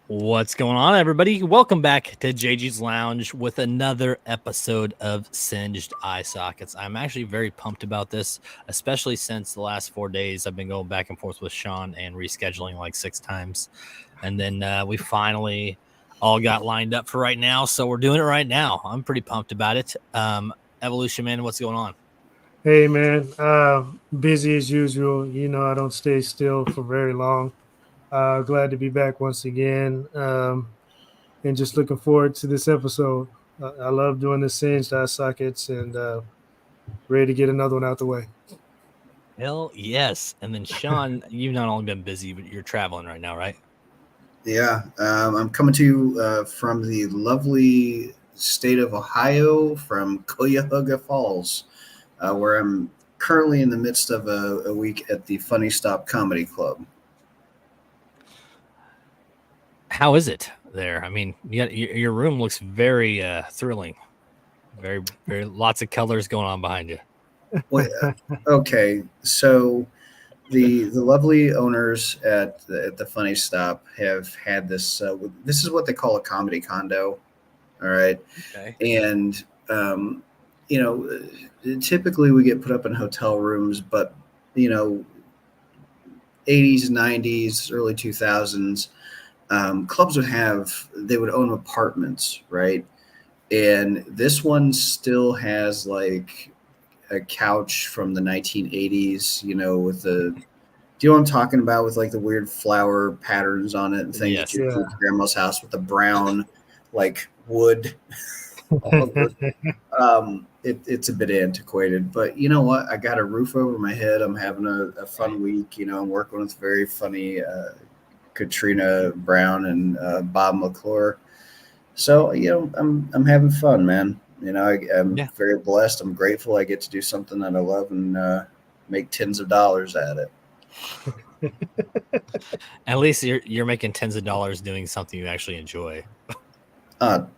What's going on, everybody? Welcome back to JG's Lounge with another episode of Singed Eye Sockets. I'm actually very pumped about this, especially since the last 4 days I've been going back and forth with Sean and rescheduling like 6 times. And then we finally all got lined up for right now. So we're doing it right now. I'm pretty pumped about it. Evolution, man, what's going on? Hey, man. Busy as usual. You know, I don't stay still for very long. Glad to be back once again. And just looking forward to this episode. I love doing the Singed Eye Sockets and ready to get another one out the way. Hell yes. And then Sean, you've not only been busy, but you're traveling right now, right? Yeah, I'm coming to you from the lovely state of Ohio, from Cuyahoga Falls, where I'm currently in the midst of a week at the Funny Stop Comedy Club. How is it there? I mean, your room looks very thrilling. Very, very lots of colors going on behind you. Well, okay, so the lovely owners at the Funny Stop have had this. This is what they call a comedy condo. All right, Okay. and you know, typically we get put up in hotel rooms, but you know, 80s, 90s, early 2000s. Clubs they would own apartments, right? And this one still has like a couch from the 1980s, you know, with do you know what I'm talking about, with like the weird flower patterns on it and things Yes. that you see at grandma's house with the brown like wood. It's a bit antiquated, but you know what? I got a roof over my head. I'm having a fun week. You know, I'm working with very funny Katrina Brown and Bob McClure. So, you know, I'm having fun, man. You know, I'm very blessed. I'm grateful I get to do something that I love and make tens of dollars at it. At least you're making tens of dollars doing something you actually enjoy.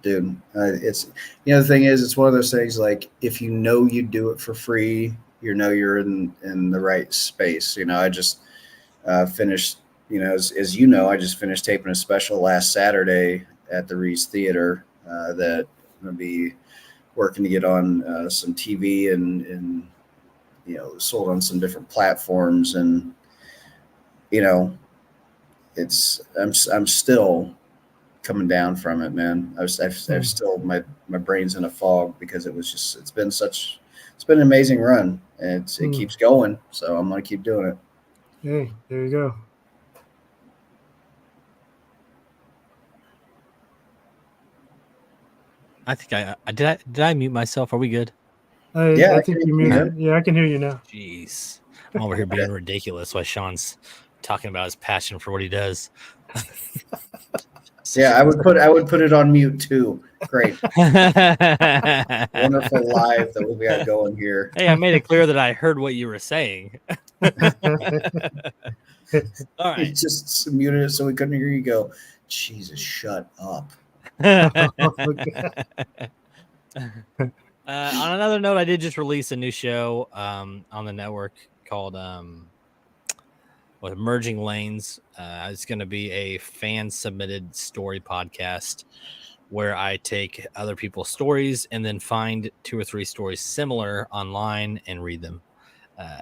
Dude, it's, you know, the thing is, it's one of those things, like, if you know you do it for free, you know you're in the right space. You know, I just finished, you know, as you know, I just finished taping a special last Saturday at the Reese Theater that I'm going to be working to get on some TV and, you know, sold on some different platforms. And, you know, I'm still coming down from it, man. I've still, my brain's in a fog because it's been an amazing run, and it keeps going. So I'm going to keep doing it. Hey, there you go. I think did I mute myself? Are we good? I think you muted. Yeah, I can hear you now. Jeez, I'm over here being ridiculous while Sean's talking about his passion for what he does. Yeah, I would put it on mute too. Great. Wonderful live that we got going here. Hey, I made it clear that I heard what you were saying. All right. You just muted it so we couldn't hear you go, Jesus, shut up. On another note, I did just release a new show on the network called Merging Lanes. It's going to be a fan-submitted story podcast where I take other people's stories and then find 2 or 3 stories similar online and read them.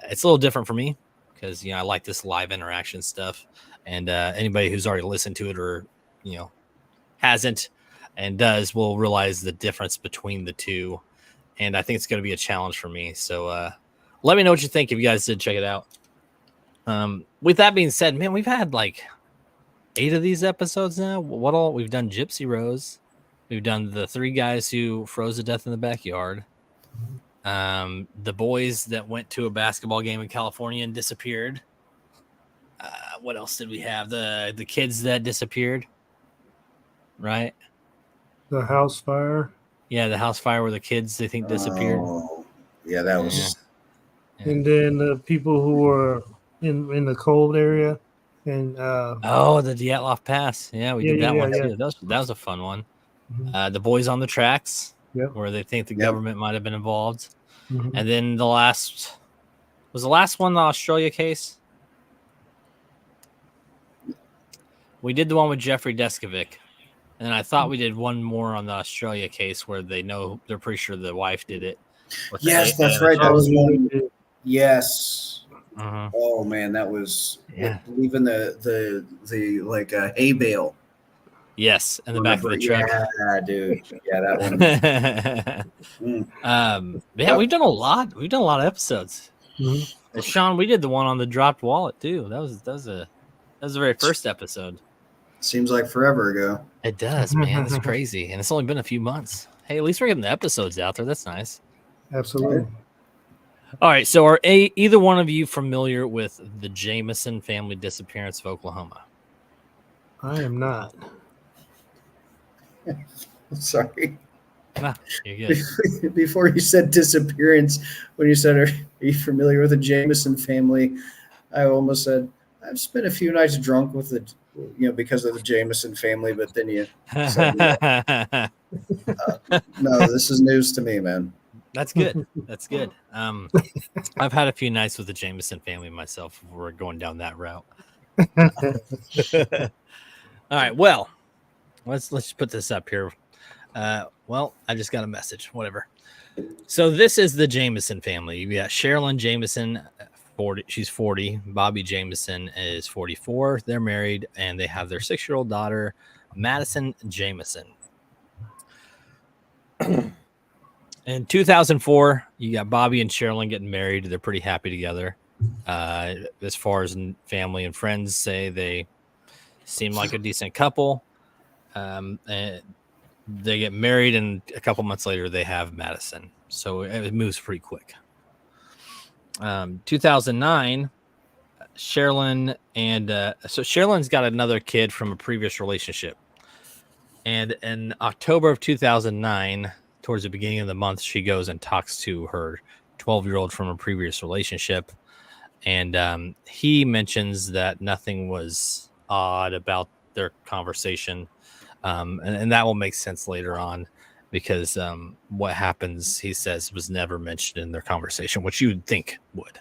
It's a little different for me because, you know, I like this live interaction stuff. And anybody who's already listened to it or, you know, hasn't and does will realize the difference between the two. And I think it's going to be a challenge for me. So let me know what you think if you guys did check it out. With that being said, man, we've had like 8 of these episodes now. We've done Gypsy Rose. We've done the 3 guys who froze to death in the backyard. The boys that went to a basketball game in California and disappeared. What else did we have? The kids that disappeared. Right? The house fire. Yeah, the house fire where the kids they think disappeared. Oh, yeah, that was. Yeah. And then the people who were in the cold area, and the Dyatlov Pass. Yeah, we did that one too. That was a fun one. Mm-hmm. The boys on the tracks. Yep. where they think the Yep. government might have been involved. Mhm. And then the last one the Australia case. We did the one with Jeffrey Deskovic, and I thought we did one more on the Australia case where they're pretty sure the wife did it. With Yes, that's right. That Oh, was yeah, one. yeah. Yes. Uh-huh. Oh man, that was Yeah. even the like hay bale. Yes, in the back of the truck. Yeah, dude. Yeah, that one. Yeah, we've done a lot. We've done a lot of episodes. Mhm. And Sean, we did the one on the dropped wallet too. That was the very first episode. Seems like forever ago. It does, man. It's crazy, and it's only been a few months. Hey, at least we're getting the episodes out there. That's nice. Absolutely. All right. So, are either one of you familiar with the Jamison family disappearance of Oklahoma? I am not. Sorry. Nah, you're good. Before you said disappearance, when you said, "Are you familiar with the Jamison family?" I almost said, "I've spent a few nights drunk with because of the Jamison family." But then you said, "No, this is news to me, man." That's good. That's good. I've had a few nights with the Jamison family myself. If we're going down that route. All right. Well, let's just put this up here. Well, I just got a message. Whatever. So this is the Jamison family. We got Sherilyn Jamison, 40. She's 40. Bobby Jamison is 44. They're married, and they have their 6-year-old daughter, Madison Jamison. In 2004, you got Bobby and Sherilyn getting married. They're pretty happy together. As far as family and friends say, they seem like a decent couple. And they get married, and a couple months later, they have Madison. So it moves pretty quick. 2009, Sherilyn so Sherilyn's got another kid from a previous relationship. And in October of 2009, towards the beginning of the month, she goes and talks to her 12-year-old from a previous relationship. And he mentions that nothing was odd about their conversation. And that will make sense later on because what happens, he says, was never mentioned in their conversation, which you would think would.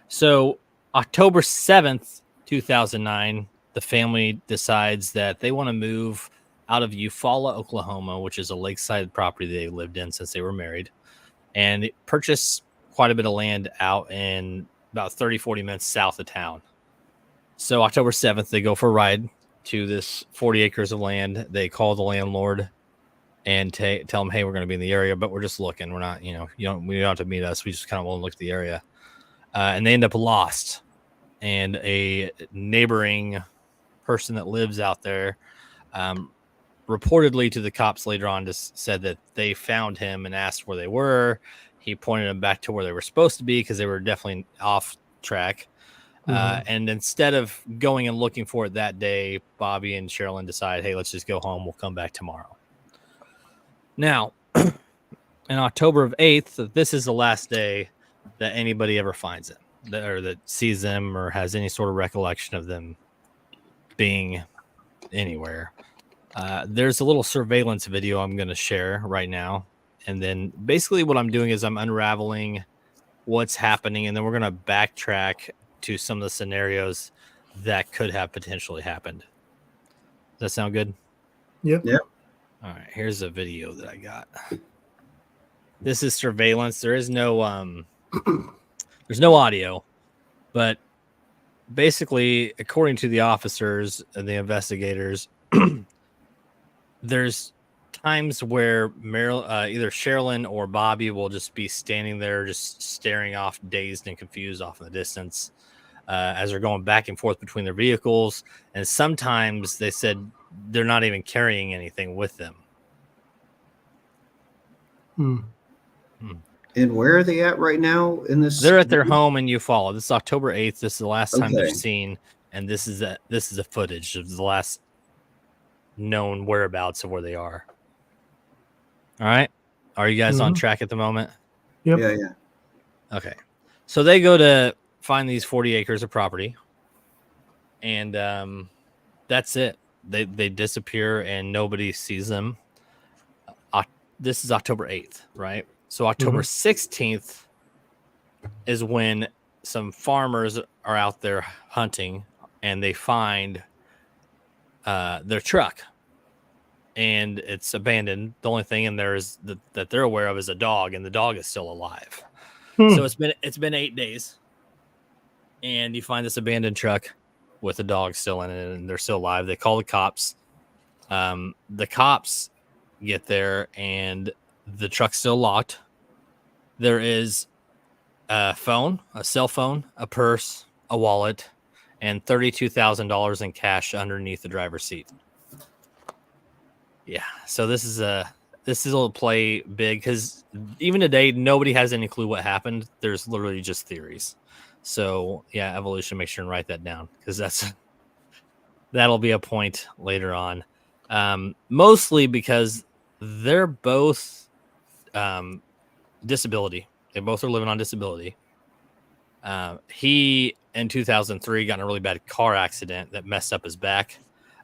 So October 7th, 2009, the family decides that they want to move out of Eufaula, Oklahoma, which is a lakeside property they lived in since they were married, and purchase quite a bit of land out in about 30-40 minutes south of town. So October 7th, they go for a ride to this 40 acres of land. They call the landlord and tell him, hey, we're going to be in the area, but we're just looking. We're not, we don't have to meet us. We just kind of want to look at the area. And they end up lost. And a neighboring person that lives out there reportedly to the cops later on just said that they found him and asked where they were. He pointed them back to where they were supposed to be because they were definitely off track. And instead of going and looking for it that day, Bobby and Sherilyn decide, hey, let's just go home. We'll come back tomorrow. Now, in October of 8th, this is the last day that anybody ever finds it, or that sees them or has any sort of recollection of them being anywhere. There's a little surveillance video I'm going to share right now. And then basically what I'm doing is I'm unraveling what's happening, and then we're going to backtrack to some of the scenarios that could have potentially happened. Does that sound good? Yep. All right, here's a video that I got. This is surveillance. There is no there's no audio, but basically, according to the officers and the investigators, there's times where either Sherilyn or Bobby will just be standing there, just staring off, dazed and confused off in the distance, as they're going back and forth between their vehicles. And sometimes they said they're not even carrying anything with them. And where are they at right now in this? They're at their home in Eufaula. This is October 8th. This is the last time they're Okay. seen, and this is a footage of the last known whereabouts of where they are. All right. Are you guys on track at the moment? Yep. Yeah. Okay. So they go to find these 40 acres of property, and that's it. They disappear, and nobody sees them. this is October 8th, right? So October 16th is when some farmers are out there hunting and they find their truck, and it's abandoned. The only thing in there is that they're aware of is a dog, and the dog is still alive. So it's been 8 days, and you find this abandoned truck with a dog still in it, and they're still alive. They call the cops. The cops get there, and the truck's still locked. There is a phone, a cell phone, a purse, a wallet, and $32,000 in cash underneath the driver's seat. Yeah, so this is a play big because even today nobody has any clue what happened. There's literally just theories. So yeah, evolution. Make sure and write that down because that'll be a point later on. Mostly because they're both disability. They both are living on disability. He in 2003 got in a really bad car accident that messed up his back.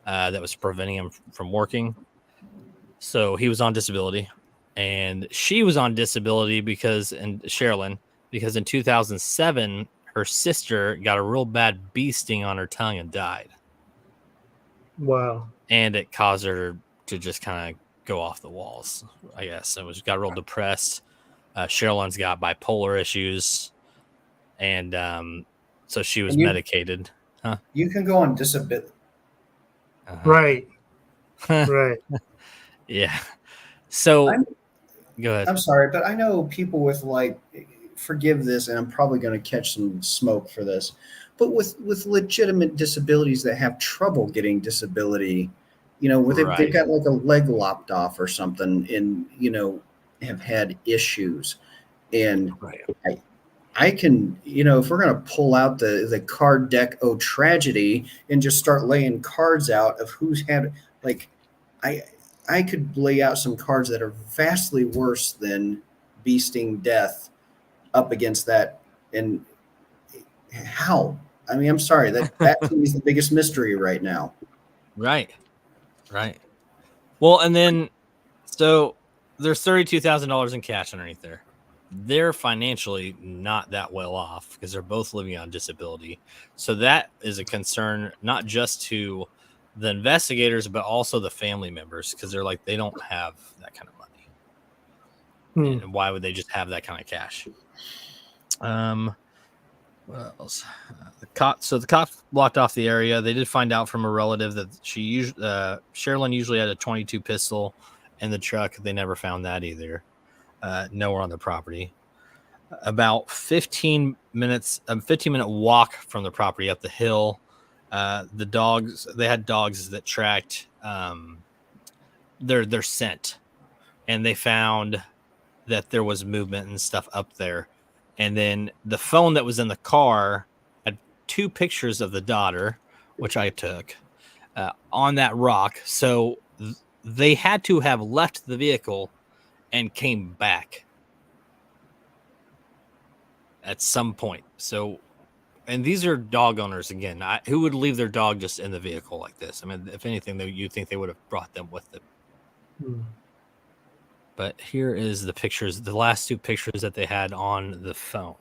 That was preventing him from working. So he was on disability, and she was on disability because in 2007 her sister got a real bad bee sting on her tongue and died. Wow. And it caused her to just kind of go off the walls, I guess. It got real depressed. Sherilyn's got bipolar issues, and so she was medicated. Huh? You can go on disability. Right. Right. Yeah. So go ahead. I'm sorry, but I know people with forgive this, and I'm probably going to catch some smoke for this, but with legitimate disabilities that have trouble getting disability, where they've got like a leg lopped off or something, and have had issues, and I can, if we're going to pull out the card deck tragedy and just start laying cards out of who's had, I could lay out some cards that are vastly worse than bee sting death up against that. And how? I mean, I'm sorry, that to me is the biggest mystery right now. Right. Well, and then so there's $32,000 in cash underneath there. They're financially not that well off because they're both living on disability. So that is a concern, not just to the investigators, but also the family members, because they're like, they don't have that kind of money. And why would they just have that kind of cash? What else? The cops blocked off the area. They did find out from a relative that Sherilyn usually had a .22 pistol in the truck. They never found that either. Nowhere on the property. About 15 minute walk from the property up the hill. They had dogs that tracked their scent, and they found that there was movement and stuff up there. And then the phone that was in the car had 2 pictures of the daughter, which I took, on that rock. So they had to have left the vehicle and came back at some point. So, and these are dog owners again. Who would leave their dog just in the vehicle like this? I mean, if anything, you think they would have brought them with them. But here is the pictures, the last 2 pictures that they had on the phone.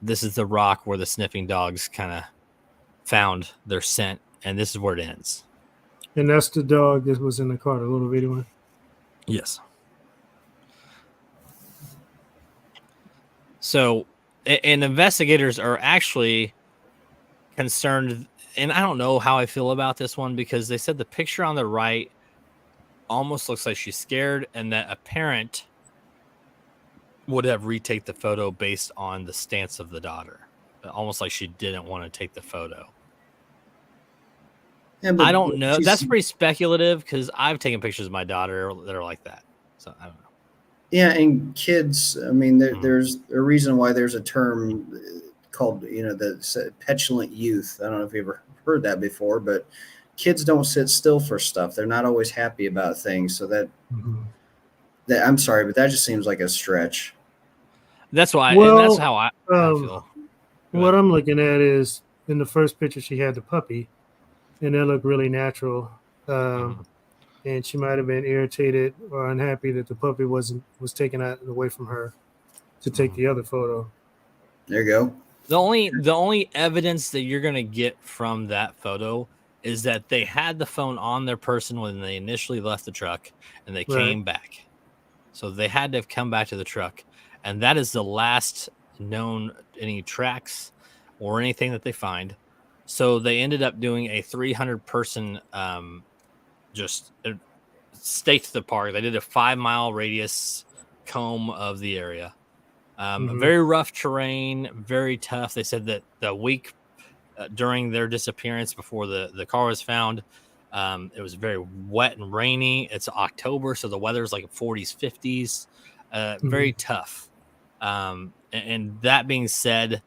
This is the rock where the sniffing dogs kind of found their scent, and this is where it ends. And that's the dog that was in the car, the little video one? Yes. So, and investigators are actually concerned, and I don't know how I feel about this one, because they said the picture on the right almost looks like she's scared, and that a parent would have retake the photo based on the stance of the daughter, almost like she didn't want to take the photo. Yeah, I don't know. That's pretty speculative, because I've taken pictures of my daughter that are like that. So I don't know. Yeah, and kids, I mean, there's a reason why there's a term called, the petulant youth. I don't know if you've ever heard that before, but kids don't sit still for stuff. They're not always happy about things. So that I'm sorry, but that just seems like a stretch. That's why. Well, and that's how I feel. What I'm looking at is in the first picture, she had the puppy, and it looked really natural. and she might have been irritated or unhappy that the puppy was taken out away from her to take the other photo. There you go. The only evidence that you're gonna get from that photo is that they had the phone on their person when they initially left the truck and they came back. So they had to have come back to the truck. And that is the last known any tracks or anything that they find. So they ended up doing a 300 person just staked the park. They did a 5-mile radius comb of the area. Very rough terrain, very tough. They said that the week during their disappearance before the car was found, it was very wet and rainy. It's October, so the weather's like 40s, 50s. Very tough. And that being said,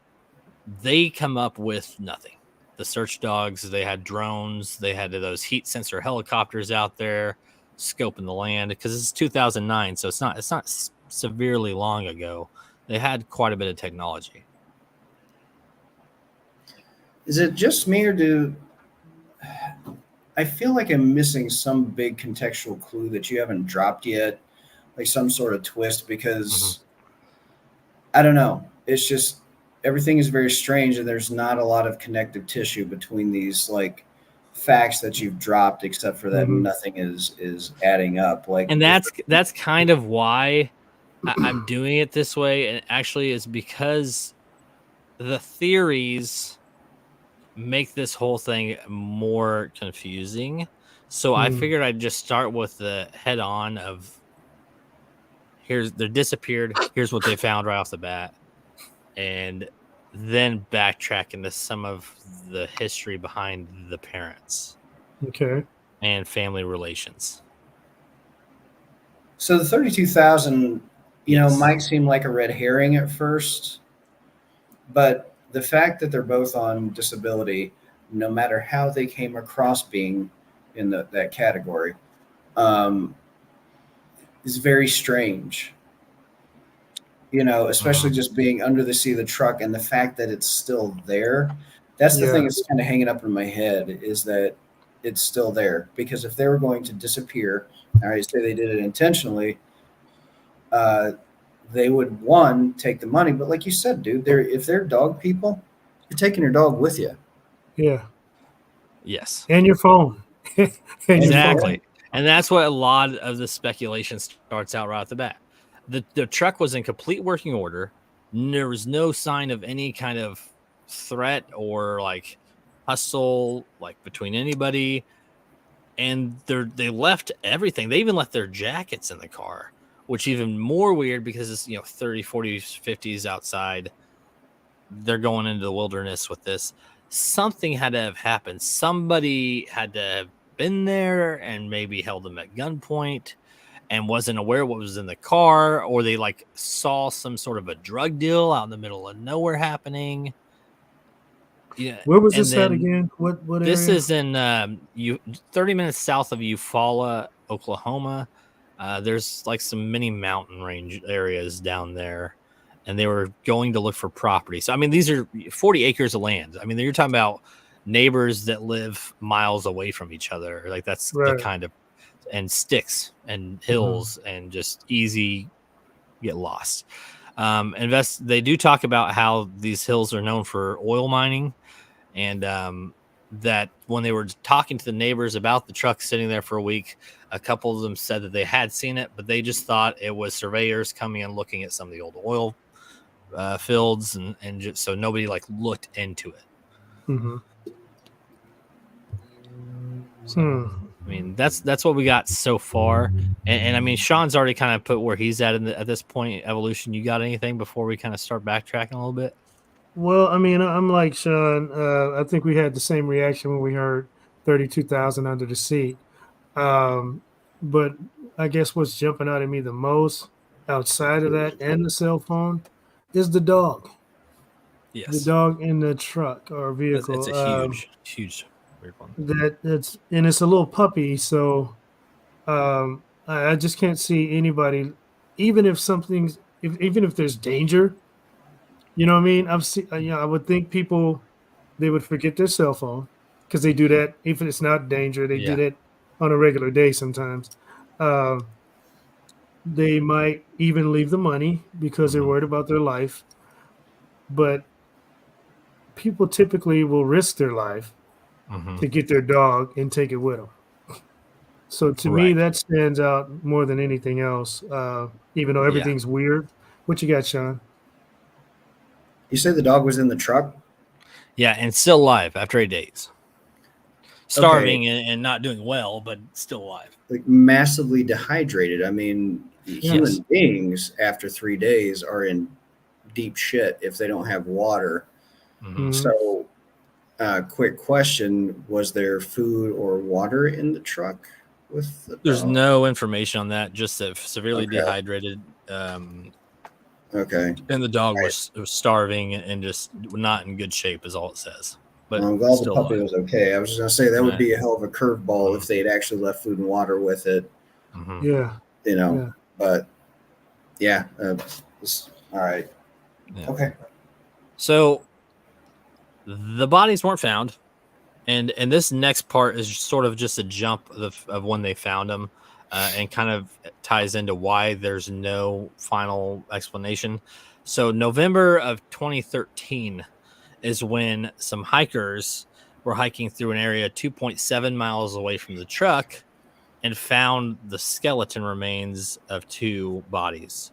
they come up with nothing. The search dogs, they had drones, they had those heat sensor helicopters out there scoping the land because it's 2009, so it's not severely long ago. They had quite a bit of technology. Is it just me, or do I feel like I'm missing some big contextual clue that you haven't dropped yet, like some sort of twist? Because I don't know. It's just everything is very strange, and there's not a lot of connective tissue between these like facts that you've dropped, except for that nothing is adding up. Like, and that's kind of why I'm doing it this way, and actually is because the theories make this whole thing more confusing. So I figured I'd just start with the head on of they're disappeared. Here's what they found right off the bat. And then backtrack into some of the history behind the parents. Okay. And family relations. So the 32,000, might seem like a red herring at first, but the fact that they're both on disability, no matter how they came across being in that category, is very strange. Especially just being under the seat of the truck, and the fact that it's still there. That's the thing that's kind of hanging up in my head, is that it's still there. Because if they were going to disappear, all right, say they did it intentionally, they would take the money. But like you said, dude, if they're dog people, you're taking your dog with you. Yeah. Yes. And your phone. Exactly. And that's what a lot of the speculation starts out right off the bat. The truck was in complete working order. There was no sign of any kind of threat or like hustle like between anybody. And they left everything. They even left their jackets in the car, which even more weird because it's 30s, 40s, 50s outside. They're going into the wilderness with this. Something had to have happened. Somebody had to have been there and maybe held them at gunpoint and wasn't aware what was in the car, or they like saw some sort of a drug deal out in the middle of nowhere happening. Yeah. Where was this at again? What area? This is in 30 minutes south of Eufaula, Oklahoma. There's like some mini mountain range areas down there, and they were going to look for property. So I mean, these are 40 acres of land. I mean, you're talking about neighbors that live miles away from each other. Like that's the kind of, and sticks and hills and just easy get lost. They do talk about how these hills are known for oil mining, and that when they were talking to the neighbors about the truck sitting there for a week, a couple of them said that they had seen it, but they just thought it was surveyors coming and looking at some of the old oil fields, and just, so nobody like looked into it. I mean, that's what we got so far, and I mean, Sean's already kind of put where he's at at this point. Evolution, you got anything before we kind of start backtracking a little bit? Well, I mean, I'm like Sean. I think we had the same reaction when we heard 32,000 under the seat. But I guess what's jumping out at me the most, outside of that and the cell phone, is the dog. Yes, the dog in the truck or vehicle. It's a huge. It's a little puppy, so I just can't see anybody, even if there's danger, you know what I mean? I would think people, they would forget their cell phone because they do that. If it's not danger, they do that on a regular day sometimes. Uh, they might even leave the money because they're worried about their life. But people typically will risk their life to get their dog and take it with them. So to me, Right. that stands out more than anything else. Even though Yeah. everything's weird. What you got, Sean? You say the dog was in the truck? Yeah, and still alive after 8 days. Okay. Starving and not doing well, but still alive. Like massively dehydrated. I mean, Yes. human beings after 3 days are in deep shit if they don't have water. Mhm. So, quick question: was there food or water in the truck with the There's dog? no information on that, just that severely Okay. dehydrated. Okay. And the dog Right. was starving and just not in good shape, is all it says. But Well, I'm glad the still puppy alive. was okay. I was just gonna say that would Right. be a hell of a curveball Mhm. if they had actually left food and water with it. Mhm. Yeah. You know, Yeah. but yeah. All right. Yeah. Okay. So the bodies weren't found, and this next part is sort of just a jump of when they found them, and kind of ties into why there's no final explanation. So November of 2013 is when some hikers were hiking through an area 2.7 miles away from the truck and found the skeleton remains of 2 bodies.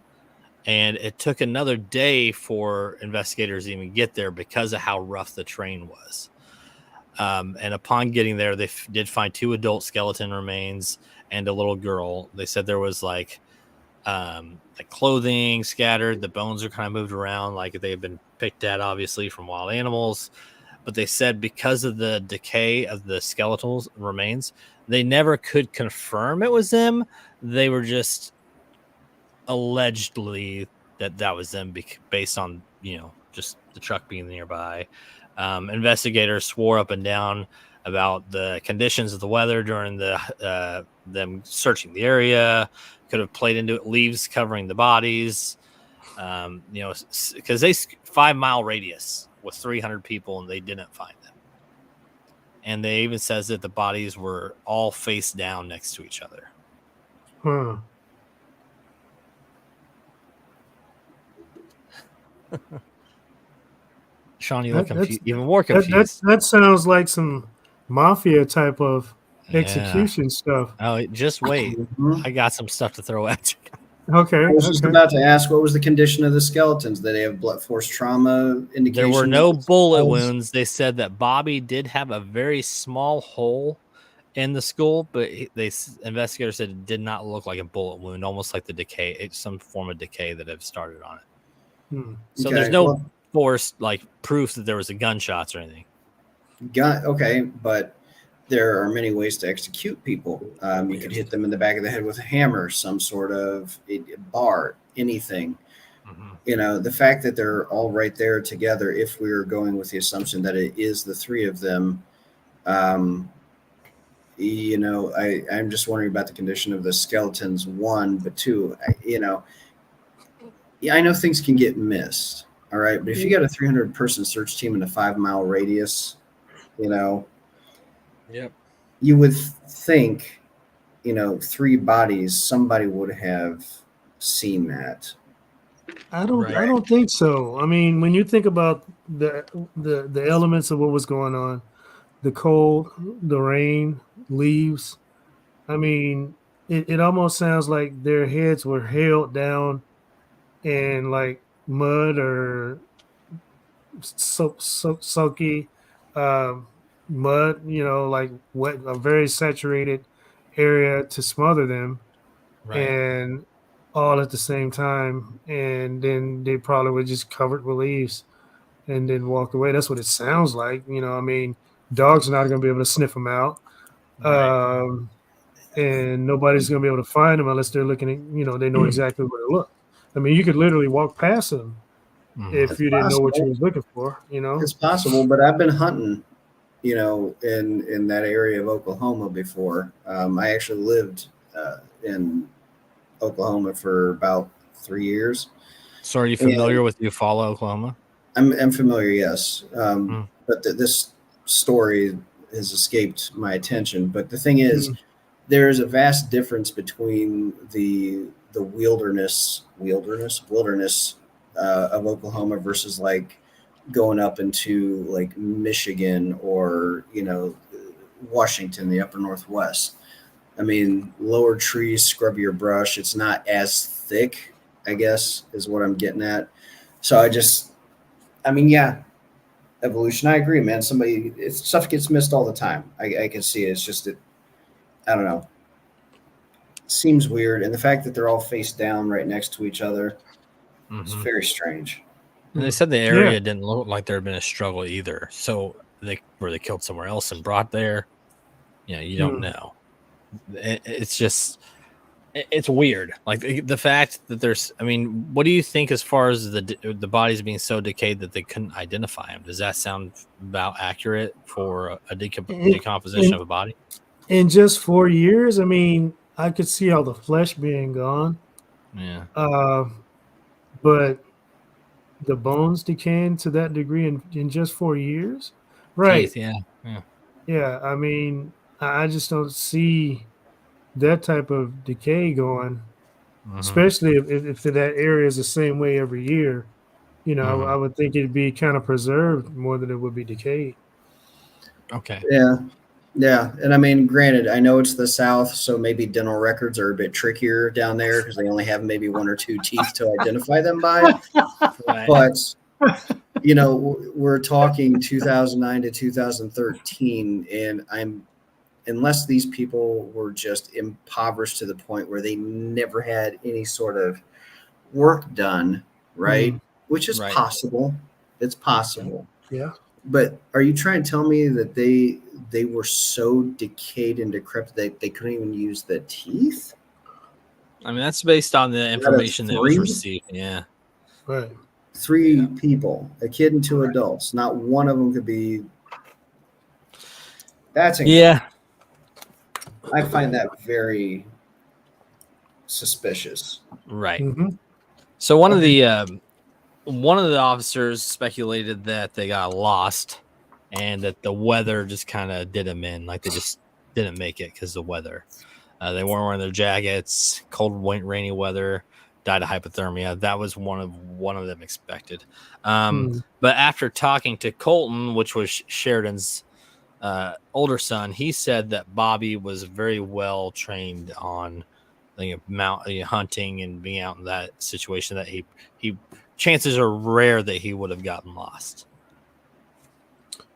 And it took another day for investigators to even get there because of how rough the terrain was. And upon getting there, they did find 2 adult skeleton remains and a little girl. They said there was like clothing scattered. The bones are kind of moved around, like they have been picked at, obviously, from wild animals. But they said because of the decay of the skeletal remains, they never could confirm it was them. They were just allegedly that was them based on just the truck being nearby. Investigators swore up and down about the conditions of the weather during them searching the area. Could have played into it, leaves covering the bodies. Because they 5-mile radius with 300 people and they didn't find them. And they even says that the bodies were all face down next to each other. Huh. Sean, you look That's even more that confused. that sounds like some mafia type of Yeah. execution stuff. Oh, just wait. Mhm. I got some stuff to throw at you. Okay. I was just Okay. about to ask, what was the condition of the skeletons? Did they have blood force trauma There were indications? no bullet wounds. They said that Bobby did have a very small hole in the skull, but investigators said it did not look like a bullet wound, almost like the decay, it's some form of decay that have started on it. Hmm. So Okay, there's no well, forced like proof that there was a gunshots or anything. okay, but there are many ways to execute people. You could hit them in the back of the head with a hammer, some sort of bar, anything. Mhm. You know, the fact that they're all right there together, if we were going with the assumption that it is the 3 of them, I'm just wondering about the condition of the skeletons, 1, but 2, yeah, I know things can get missed. All right. But if you got a 300-person search team in a 5-mile radius, Yep. you would think, 3 bodies, somebody would have seen that. I don't. Right. I don't think so. I mean, when you think about the elements of what was going on, the cold, the rain, leaves. I mean, it almost sounds like their heads were held down in like mud or sulky mud. Like wet, a very saturated area to smother them, Right. and all at the same time. And then they probably were just covered with leaves and then walked away. That's what it sounds like. I mean, dogs are not going to be able to sniff them out. Right. And nobody's going to be able to find them unless they're looking at, they know exactly where to look. I mean, you could literally walk past them Mhm. if It's you didn't know what you possible. was looking for. It's possible, but I've been hunting, in that area of Oklahoma before. I actually lived in Oklahoma for about 3 years. So are you And familiar with Eufaula, Oklahoma? I'm familiar, yes. Mm. But this story has escaped my attention. But the thing is, Mm. there is a vast difference between the wilderness of Oklahoma versus like going up into like Michigan or Washington, the upper Northwest. I mean, lower trees, scrubbier brush. It's not as thick, I guess, is what I'm getting at. So yeah, evolution. I agree, man. Stuff gets missed all the time. I can see it. It's just I don't know. Seems weird, and the fact that they're all face down right next to each other is very strange. And they said the area didn't look like there had been a struggle either. So they killed somewhere else and brought there. You don't know. It's just, it's weird. Like the fact that there's, I mean, what do you think as far as the bodies being so decayed that they couldn't identify them? Does that sound about accurate for a decomposition of a body? In just 4 years, I mean, I could see all the flesh being gone. Yeah. But the bones decaying to that degree in just 4 years? Right. Teeth, yeah. I mean, I just don't see that type of decay going, especially if that area is the same way every year. I would think it'd be kind of preserved more than it would be decayed. Okay. Yeah. And I mean, granted, I know it's the South, so maybe dental records are a bit trickier down there because they only have maybe 1 or 2 teeth to identify them by. Right. But, we're talking 2009 to 2013, and unless these people were just impoverished to the point where they never had any sort of work done, right? Which is possible. It's possible. Yeah. But are you trying to tell me that they were so decayed and decrepit that they couldn't even use the teeth? I mean, that's based on the information that was received. Yeah. Right. 3 people, a kid and 2 adults. Not one of them could be. That's incredible. Yeah. I find that very suspicious. Right. So one of the officers speculated that they got lost and that the weather just kind of did them in. Like they just didn't make it because of the weather. They weren't wearing their jackets, cold, rainy weather, died of hypothermia. That was one of them expected. But after talking to Colton, which was Sheridan's older son, he said that Bobby was very well trained on hunting and being out in that situation, that he chances are rare that he would have gotten lost.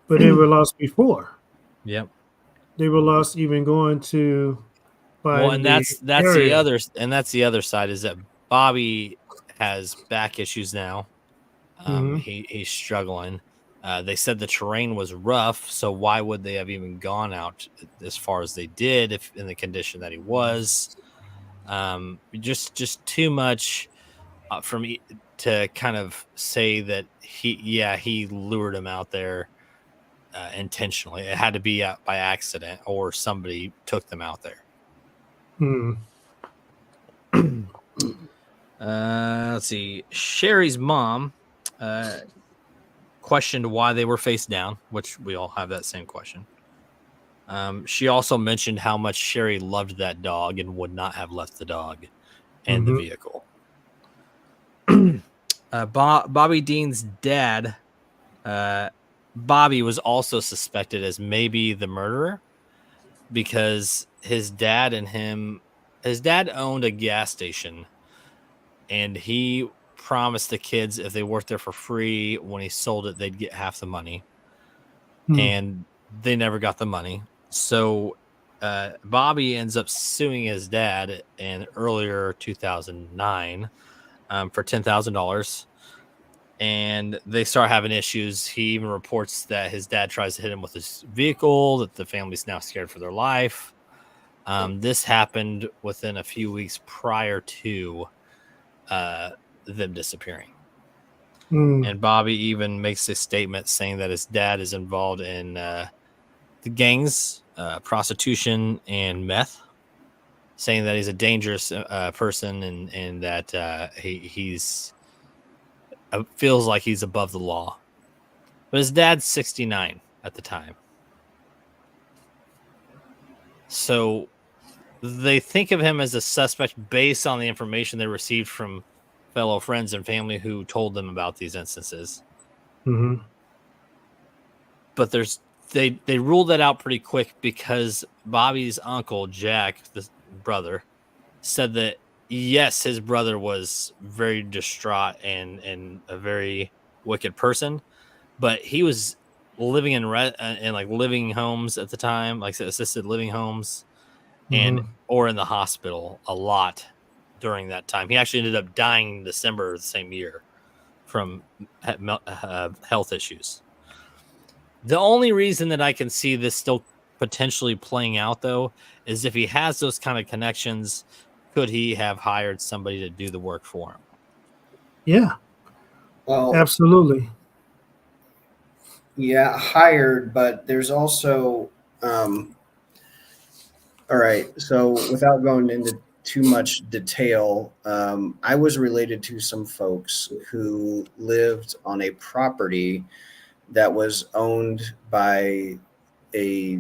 But they were lost before. Yep. They were lost even going to. And that's the other side, is that Bobby has back issues now. He's struggling. They said the terrain was rough, so why would they have even gone out as far as they did if in the condition that he was? Just too much for me to kind of say that he lured him out there intentionally. It had to be by accident, or somebody took them out there. Let's see. Sherry's mom questioned why they were face down, which we all have that same question. She also mentioned how much Sherry loved that dog and would not have left the dog and the vehicle. Bobby Dean's dad, Bobby, was also suspected as maybe the murderer because his dad owned a gas station, and he promised the kids if they worked there for free, when he sold it, they'd get half the money. And they never got the money. So Bobby ends up suing his dad in earlier 2009 for $10,000. And they start having issues. He even reports that his dad tries to hit him with his vehicle, that the family's now scared for their life. This happened within a few weeks prior to them disappearing. And Bobby even makes a statement saying that his dad is involved in the gangs, prostitution, and meth, saying that he's a dangerous person and that he's feels like he's above the law. But his dad's 69 at the time. So they think of him as a suspect based on the information they received from fellow friends and family who told them about these instances. Mm-hmm. But they ruled that out pretty quick because Bobby's uncle, Jack, the brother, said that yes, his brother was very distraught and a very wicked person, but he was living in like living homes at the time, like assisted living homes, and Mm-hmm. or in the hospital a lot during that time. He actually ended up dying in December of the same year from health issues. The only reason that I can see this still potentially playing out, though, is if he has those kind of connections, could he have hired somebody to do the work for him? Yeah, Well, absolutely. yeah, hired, but there's also all right. So without going into too much detail, I was related to some folks who lived on a property that was owned by a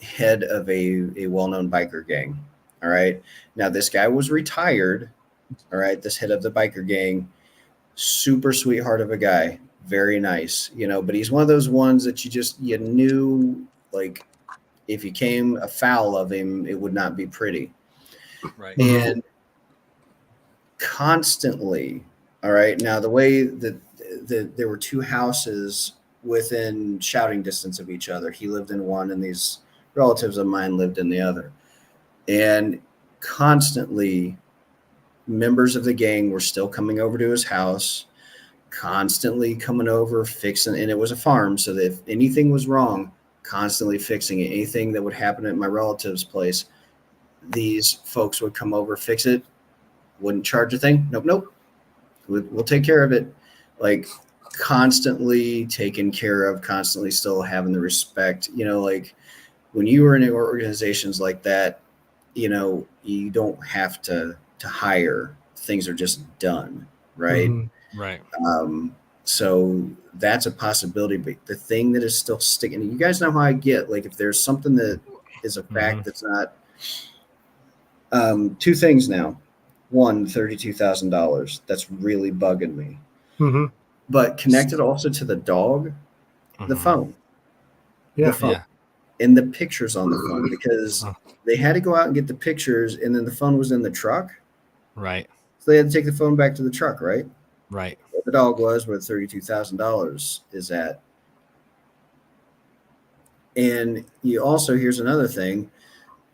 head of a well-known biker gang. All right. Now this guy was retired. All right. This head of the biker gang, super sweetheart of a guy, very nice, but he's one of those ones that you knew, like, if you came afoul of him, it would not be pretty. Right. Mhm. And constantly, all right. Now the way that there were two houses within shouting distance of each other. He lived in one, and these relatives of mine lived in the other. And constantly, members of the gang were still coming over to his house, constantly coming over, fixing, and it was a farm, so that if anything was wrong, constantly fixing it. Anything that would happen at my relative's place, these folks would come over, fix it, wouldn't charge a thing. Nope. We'll take care of it. Like, constantly taken care of, constantly still having the respect. Like when you were in organizations like that, you don't have to hire. Things are just done, right? Mhm. Right. So that's a possibility. But the thing that is still sticking, you guys know how I get. Like, if there's something that is a fact that's not, two things now. One, $32,000. That's really bugging me. Mhm. But connected also to the dog, the phone, Yeah. the phone, Yeah. and the pictures on the phone, because Uh, they had to go out and get the pictures, and then the phone was in the truck. Right. So they had to take the phone back to the truck, right? Right. Where the dog was, where $32,000 is at. And you also, here's another thing.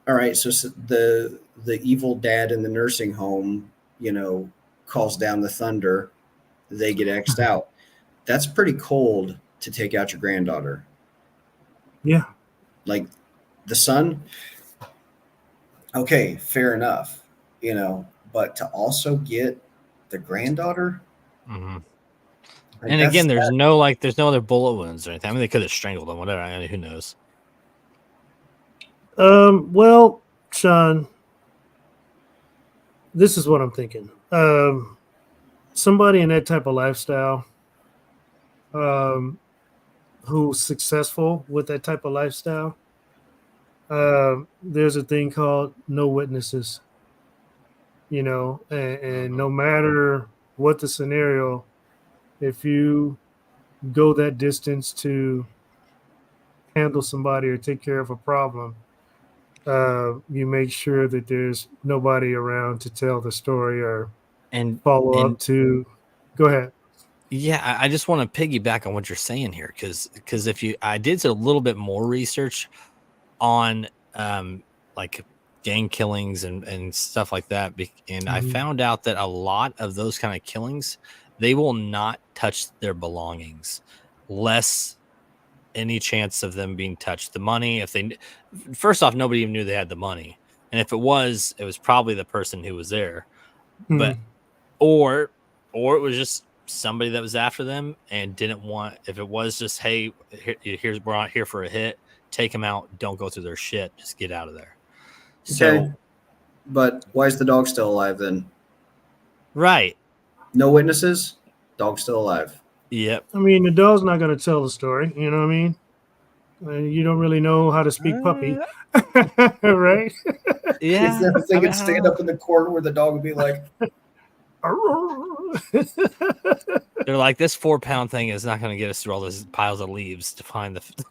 All right, so the evil dad in the nursing home, calls down the thunder. They get X'd out. That's pretty cold to take out your granddaughter. Yeah. Like, the son, okay, fair enough, but to also get the granddaughter, hmm like, And that's again, there's no other bullet wounds or anything. I mean, they could have strangled him, whatever. I mean, who knows? Well, Sean, this is what I'm thinking. Somebody in that type of lifestyle, um, who's successful with that type of lifestyle, there's a thing called no witnesses. And no matter what the scenario, if you go that distance to handle somebody or take care of a problem, you make sure that there's nobody around to tell the story or And follow and up to. Go ahead. yeah, I just want to piggyback on what you're saying here, because I did a little bit more research on like gang killings and stuff like that, and I Mhm. found out that a lot of those kind of killings, they will not touch their belongings, less any chance of them being touched. The money, if they first off, nobody even knew they had the money, and if it was probably the person who was there, but Mhm. or or it was just somebody that was after them and didn't want. If it was just, hey, we're out here for a hit, take them out, don't go through their shit, just get out of there. okay. So But why is the dog still alive then? right. No witnesses, dog still alive. Yep. I mean, the dog's not going to tell the story. You know what I mean? You don't really know how to speak puppy, Uh, right? yeah. Instead of thinking I stand don't up in the corner where the dog would be like, know. They're like, this 4-pound thing is not going to get us through all those piles of leaves to find the.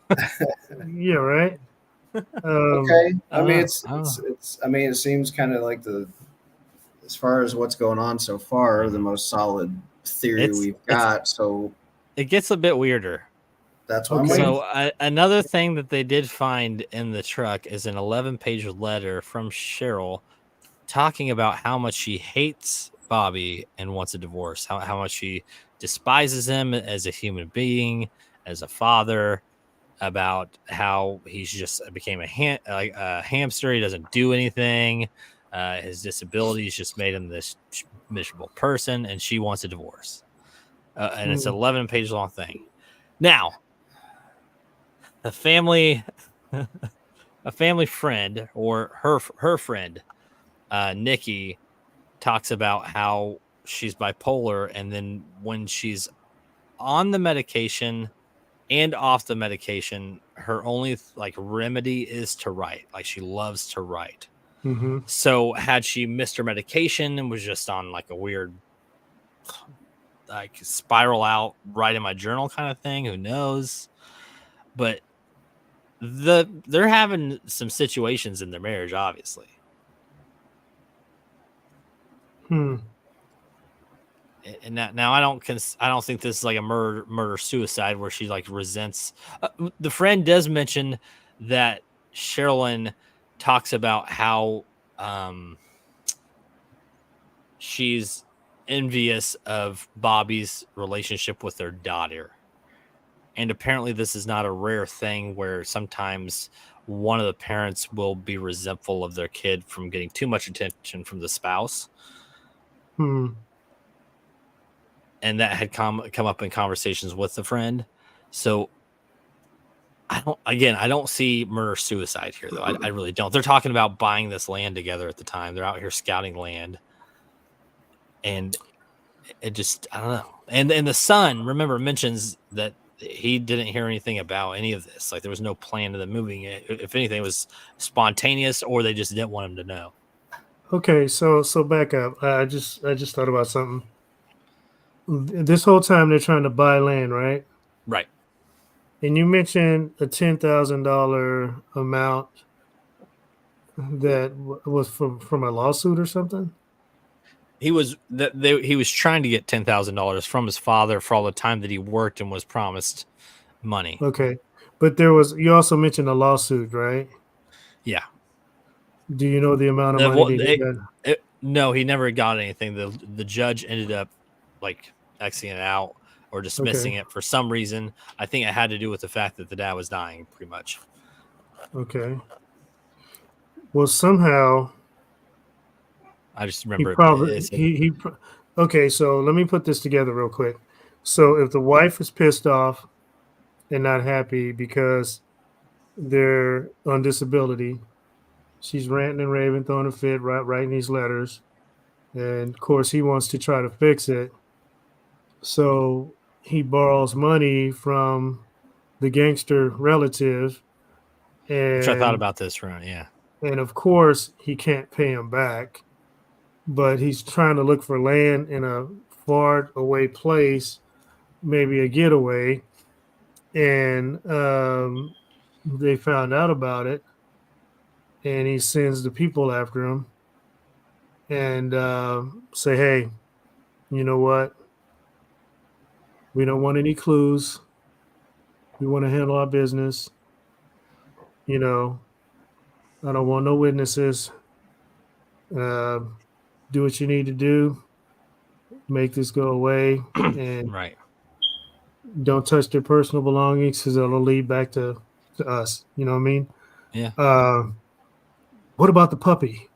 Yeah, right. okay. I mean, I don't know. I mean, it seems kind of like as far as what's going on so far, the most solid theory we've It's got. So it gets a bit weirder. that's why I'm Okay. waiting. So another thing that they did find in the truck is an 11-page letter from Cheryl talking about how much she hates Bobby and wants a divorce, how much she despises him as a human being, as a father, about how he's just became like a hamster. He doesn't do anything. His disabilities just made him this miserable person, and she wants a divorce. And it's an 11-page long thing. Now, a family friend or her friend, Nikki, talks about how she's bipolar, and then when she's on the medication and off the medication, her only like remedy is to write. Like she loves to write. Mm-hmm. So had she missed her medication and was just on like a weird like spiral out, write in my journal kind of thing, who knows? But they're having some situations in their marriage, obviously. Hmm. And now I don't think this is like a murder suicide where she like resents. The friend does mention that Sherilyn talks about how she's envious of Bobby's relationship with their daughter. And apparently this is not a rare thing where sometimes one of the parents will be resentful of their kid from getting too much attention from the spouse. Hmm. And that had come up in conversations with the friend. So I don't see murder suicide here though. I really don't. They're talking about buying this land together at the time. They're out here scouting land. And it just, I don't know. And the son, remember, mentions that he didn't hear anything about any of this. Like there was no plan to them moving it. If anything, it was spontaneous, or they just didn't want him to know. Okay, so back up. I just thought about something. This whole time they're trying to buy land, right? Right. And you mentioned a $10,000 amount that was from a lawsuit or something. He was trying to get $10,000 from his father for all the time that he worked and was promised money. Okay, but you also mentioned a lawsuit, right? Yeah. Do you know the amount of money that he got? No, he never got anything. The judge ended up like Xing it out or dismissing Okay. it for some reason. I think it had to do with the fact that the dad was dying, pretty much. Okay. Well, somehow I just he remember probably okay, so let me put this together real quick. So if the wife is pissed off and not happy because they're on disability, she's ranting and raving, throwing a fit, writing these letters, and of course he wants to try to fix it. So he borrows money from the gangster relative, which I thought and about this right. Yeah. of course he can't pay him back, but he's trying to look for land in a far away place, maybe a getaway, and they found out about it, and he sends the people after him and say, hey, you know what, we don't want any clues, we want to handle our business, you know, I don't want no witnesses, uh, do what you need to do, make this go away, and Right. don't touch their personal belongings because it'll lead back to us. You know what I mean? Yeah. What about the puppy?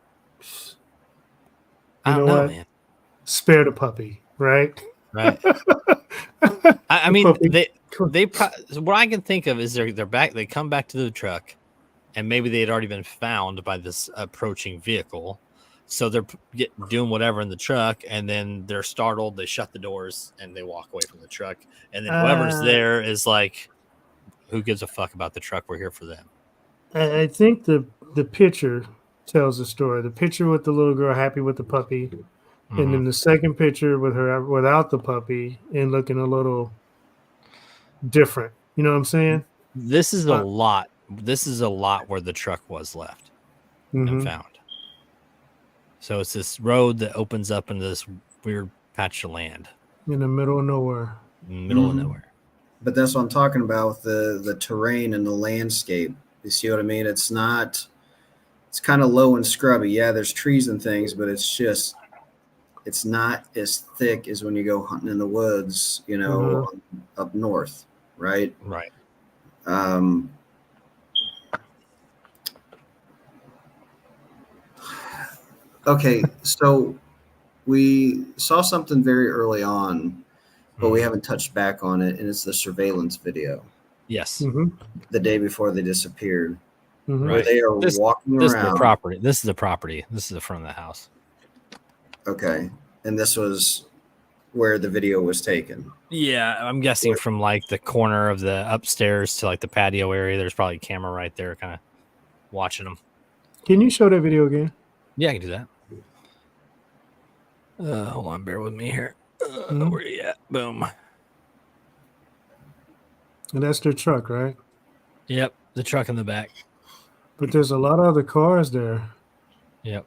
I You don't know know, what? man. Spare the puppy, right? Right. I The mean, puppy. what I can think of is they're back. They come back to the truck, and maybe they had already been found by this approaching vehicle. So they're doing whatever in the truck, and then they're startled. They shut the doors and they walk away from the truck. And then whoever's Uh, there is like, who gives a fuck about the truck? We're here for them. I think the picture tells the story. The picture with the little girl happy with the puppy, and then the second picture with her without the puppy and looking a little different. You know what I'm saying? This is a lot. This is a lot where the truck was left and found. So it's this road that opens up into this weird patch of land in the middle of nowhere. Middle of nowhere. But that's what I'm talking about with the terrain and the landscape. You see what I mean? It's not. It's kind of low and scrubby. Yeah, there's trees and things, but it's not as thick as when you go hunting in the woods, you know, up north, right? Right. Okay, so we saw something very early on, but we haven't touched back on it, and it's the surveillance video. Yes. The day before they disappeared. Right. Where they are walking around. This is the property. This is the property. This is the front of the house. Okay. And this was where the video was taken. Yeah, I'm guessing from like the corner of the upstairs to like the patio area. There's probably a camera right there kind of watching them. Can you show that video again? Yeah, I can do that. Hold on, bear with me here. Where you at? Boom. And that's their truck, right? Yep, the truck in the back. But there's a lot of other cars there. Yep.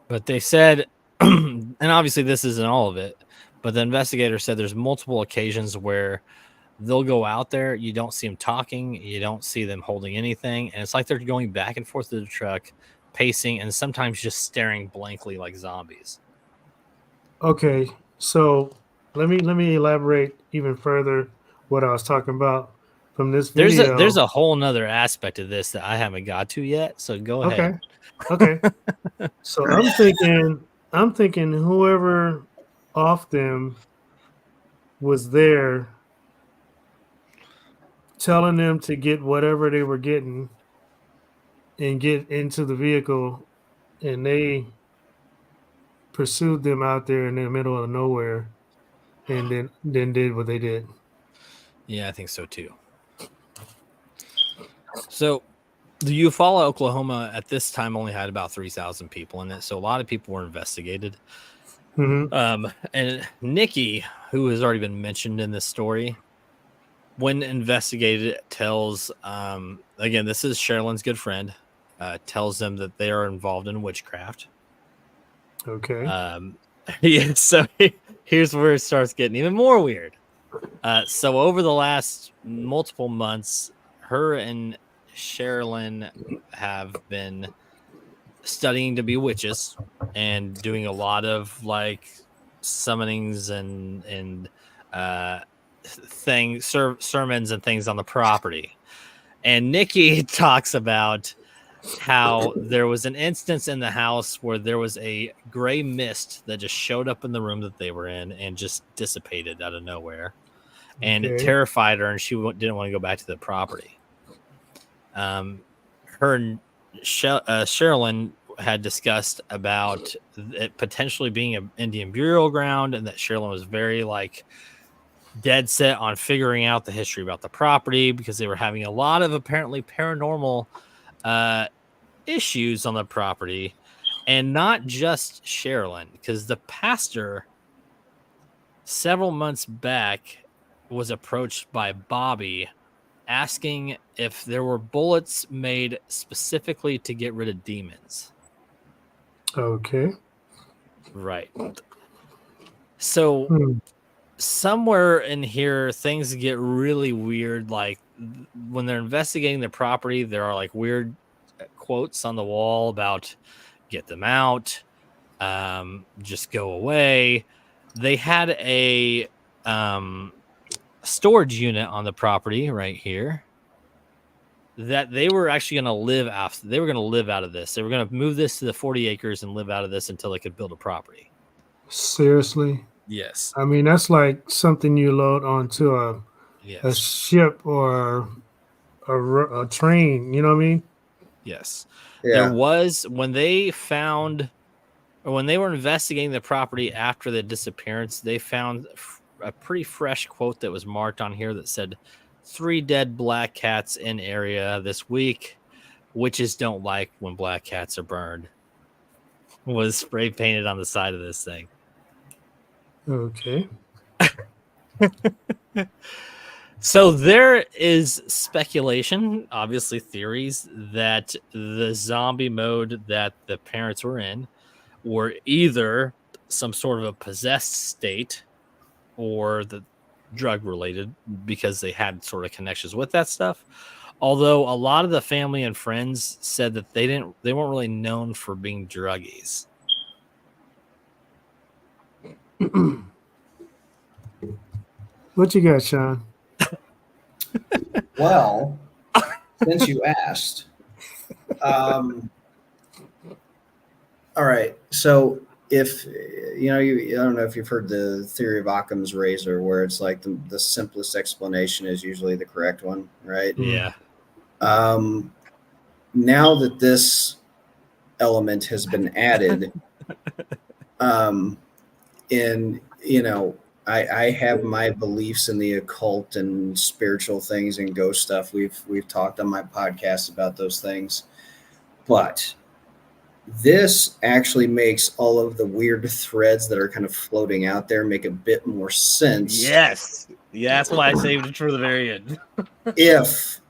But they said, and obviously this isn't all of it, but the investigator said there's multiple occasions where they'll go out there, you don't see them talking, you don't see them holding anything, and it's like they're going back and forth to the truck, pacing, and sometimes just staring blankly like zombies. Okay, so let me elaborate even further what I was talking about from this video. There's a whole nother aspect of this that I haven't got to yet, so go ahead. Okay. So I'm thinking whoever off them was there telling them to get whatever they were getting and get into the vehicle, and they pursued them out there in the middle of nowhere and then did what they did. Yeah, I think so too. So the Eufaula, Oklahoma at this time only had about 3,000 people in it. So a lot of people were investigated. And Nikki, who has already been mentioned in this story, when investigated, tells, again, this is Sherilyn's good friend, tells them that they are involved in witchcraft. Okay. Yeah, so here's where it starts getting even more weird. So over the last multiple months, her and Sherilyn have been studying to be witches and doing a lot of like summonings and sermons and things on the property. And Nikki talks about how there was an instance in the house where there was a gray mist that just showed up in the room that they were in and just dissipated out of nowhere. And it terrified her, and she didn't want to go back to the property. Her and Sherilyn had discussed about it potentially being an Indian burial ground, and that Sherilyn was very like dead set on figuring out the history about the property because they were having a lot of apparently paranormal issues on the property, and not just Sherilyn, because the pastor several months back was approached by Bobby asking if there were bullets made specifically to get rid of demons. Okay. Right. So somewhere in here, things get really weird. Like when they're investigating the property, there are like weird quotes on the wall about get them out, just go away. They had a storage unit on the property right here that they were actually going to live after. They were going to live out of this. They were going to move this to the 40 acres and live out of this until they could build a property. Seriously? Yes. I mean, that's like something you load onto a ship or a train. You know what I mean? Yes. Yeah. There was, when they found, or when they were investigating the property after the disappearance, they found a pretty fresh quote that was marked on here that said 3 dead black cats in area this week. Witches don't like when black cats are burned. Was spray painted on the side of this thing. Okay. So there is speculation, obviously theories, that the zombie mode that the parents were in were either some sort of a possessed state or the drug related, because they had sort of connections with that stuff. Although a lot of the family and friends said that they weren't really known for being druggies. What you got, Sean? Well, since you asked, all right. So if I don't know if you've heard the theory of Occam's razor, where it's like the simplest explanation is usually the correct one, right? Yeah. Now that this element has been added, I have my beliefs in the occult and spiritual things and ghost stuff. We've talked on my podcast about those things, but this actually makes all of the weird threads that are kind of floating out there make a bit more sense. Yes. Yeah, that's why I saved it for the very end. If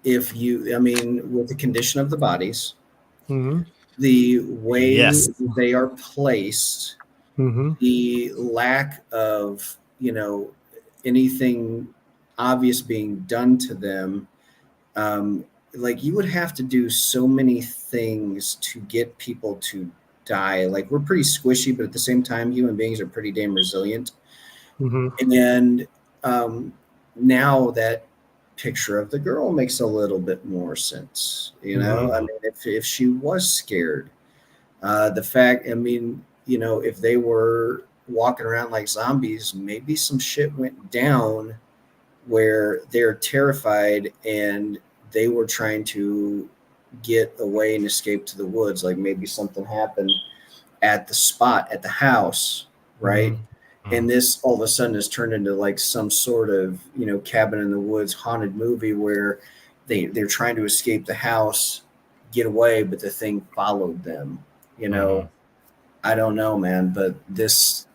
I mean, with the condition of the bodies, the way they are placed, the lack of, anything obvious being done to them, like you would have to do so many things to get people to die. Like, we're pretty squishy, but at the same time, human beings are pretty damn resilient. And now that picture of the girl makes a little bit more sense. I mean, if she was scared, the fact, I mean, if they were walking around like zombies, maybe some shit went down where they're terrified and they were trying to get away and escape to the woods. Like maybe something happened at the spot at the house, right? And this all of a sudden has turned into like some sort of, cabin in the woods haunted movie where they're trying to escape the house, get away, but the thing followed them. I don't know, man, but this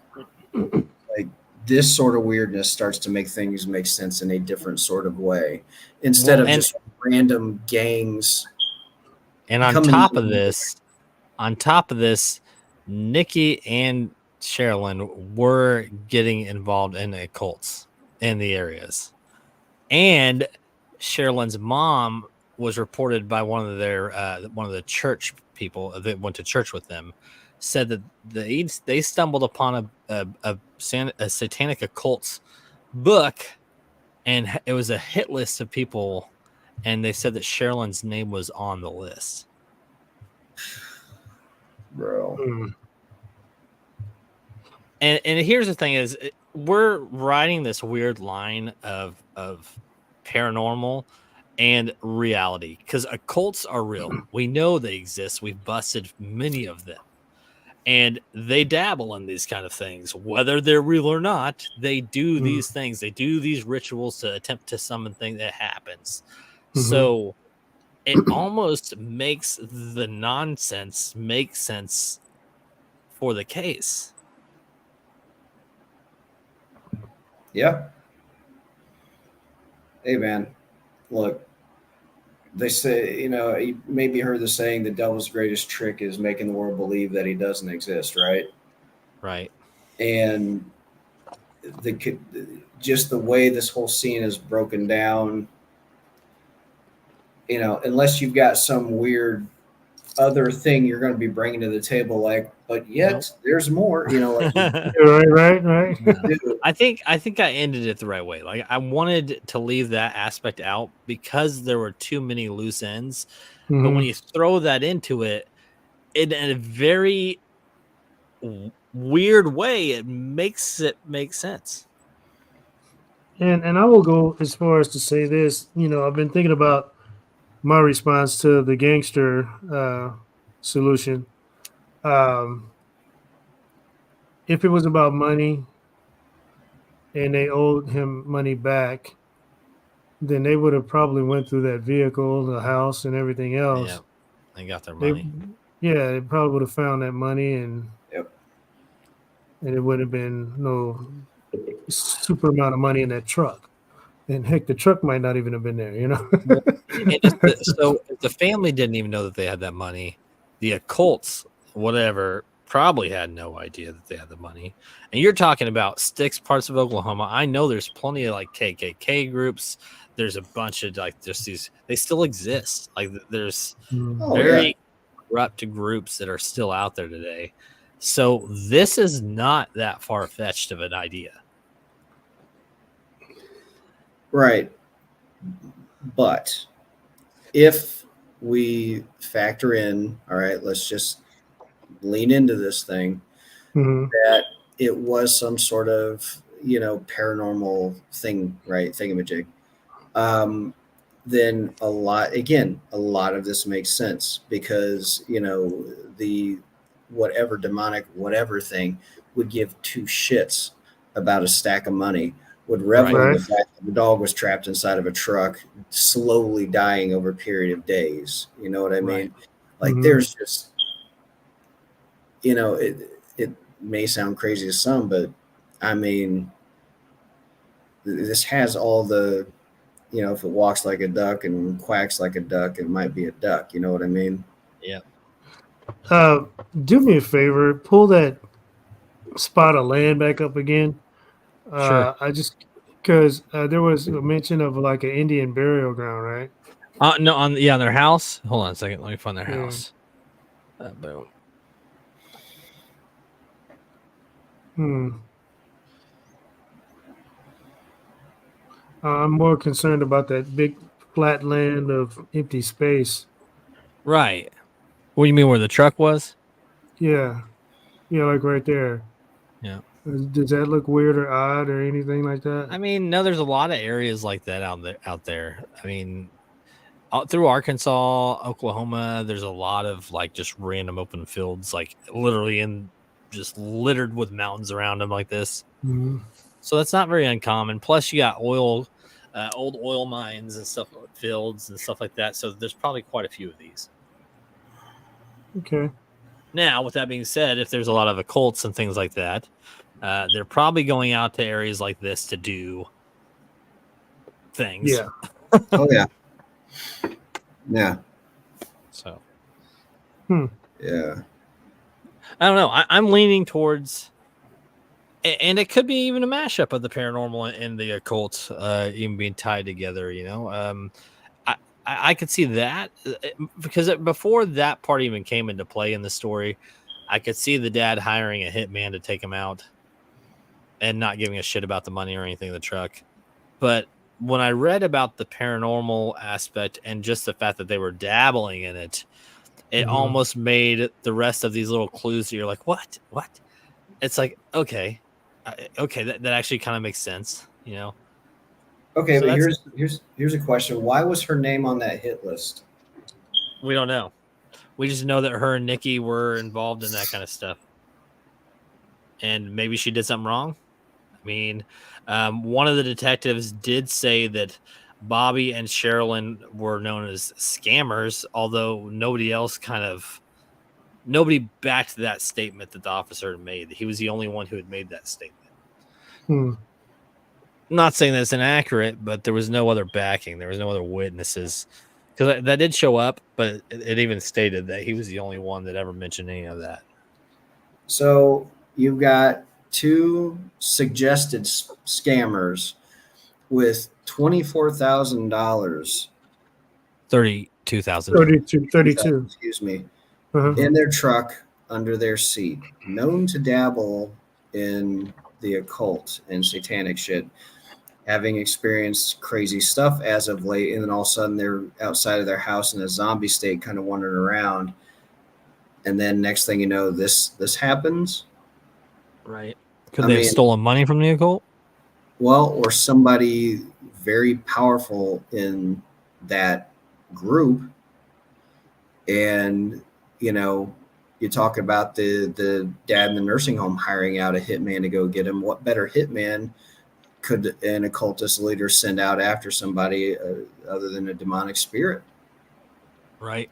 sort of weirdness starts to make things make sense in a different sort of way, instead of just random gangs. And on top of this, Nikki and Sherilyn were getting involved in occults in the areas, and Sherilyn's mom was reported by one of the church people that went to church with them, said that they stumbled upon a satanic occults book, and it was a hit list of people, and they said that Sherilyn's name was on the list. Bro. And here's the thing is, we're riding this weird line of paranormal and reality, because occults are real. We know they exist. We've busted many of them, and they dabble in these kind of things, whether they're real or not. They do these things. They do these rituals to attempt to summon things that happens. So it almost makes the nonsense make sense for the case. Yeah. Hey, man, look, they say, you maybe heard the saying, the devil's greatest trick is making the world believe that he doesn't exist, right? Right. And just the way this whole scene is broken down, unless you've got some weird other thing you're going to be bringing to the table, like, but yet there's more, like, right. I think I ended it the right way. Like, I wanted to leave that aspect out because there were too many loose ends. But when you throw that into it in a very weird way, it makes it make sense. And I will go as far as to say this. I've been thinking about my response to the gangster solution. And if it was about money and they owed him money back, then they would have probably went through that vehicle, the house, and everything Yeah, else. they got their They, money. yeah, they probably would have found that money, and Yep. it would have been no super amount of money in that truck. And heck, the truck might not even have been there, you know. Well, and so if the family didn't even know that they had that money, the occults, whatever, probably had no idea that they had the money. And you're talking about sticks parts of Oklahoma. I know there's plenty of like KKK groups. There's a bunch of like just these. They still exist. Like there's Oh yeah. very corrupt groups that are still out there today. So this is not that far fetched of an idea. Right. But if we factor in, all right, let's just lean into this thing, Mhm. that it was some sort of, paranormal thing, right? Thingamajig. Then a lot of this makes sense because, the whatever demonic whatever thing would give two shits about a stack of money, would revel in Right. the fact that the dog was trapped inside of a truck, slowly dying over a period of days. You know what I mean? Right. Like Mhm. there's just, it may sound crazy to some, but I mean, this has all the, if it walks like a duck and quacks like a duck, it might be a duck. You know what I mean? Yeah. Do me a favor, pull that spot of land back up again. Sure. I just because there was a mention of like an Indian burial ground, right? No, on their house. Hold on a second. Let me find their Yeah. house. Boom. Hmm. I'm more concerned about that big flat land of empty space. Right. What do you mean where the truck was? Yeah, yeah, like right there. Yeah. Does that look weird or odd or anything like that? I mean, no, there's a lot of areas like that out there. I mean, through Arkansas, Oklahoma, there's a lot of like just random open fields, like literally in just littered with mountains around them like this. Mhm. So that's not very uncommon. Plus, you got old oil mines and stuff, fields and stuff like that. So there's probably quite a few of these. Okay. Now, with that being said, if there's a lot of occults and things like that, they're probably going out to areas like this to do things. Yeah. Oh yeah. Yeah. So, Yeah. I don't know. I'm leaning towards, and it could be even a mashup of the paranormal and the occult, even being tied together. I could see that because before that part even came into play in the story, I could see the dad hiring a hitman to take him out and not giving a shit about the money or anything in the truck. But when I read about the paranormal aspect and just the fact that they were dabbling in it, it Mhm. almost made the rest of these little clues that you're like, what? It's like, okay, that actually kind of makes sense, Okay, So but that's here's a question. Why was her name on that hit list? we don't know. We just know that her and Nikki were involved in that kind of stuff, and maybe she did something wrong. I mean, one of the detectives did say that Bobby and Sherilyn were known as scammers, although nobody backed that statement that the officer had made. He was the only one who had made that statement. Hmm. I'm not saying that's inaccurate, but there was no other backing. There was no other witnesses because that did show up, but it even stated that he was the only one that ever mentioned any of that. So you've got two suggested scammers with $24,000, 32,000. 32. excuse me, Uh-huh. in their truck under their seat, known to dabble in the occult and satanic shit, having experienced crazy stuff as of late, and then all of a sudden they're outside of their house in a zombie state, kind of wandering around, and then next thing you know, this happens. Right. Could I they have mean, stolen money from the occult? well, or somebody very powerful in that group, and you know You talk about the dad in the nursing home hiring out a hitman to go get him. What better hitman could an occultist leader send out after somebody other than a demonic spirit? Right.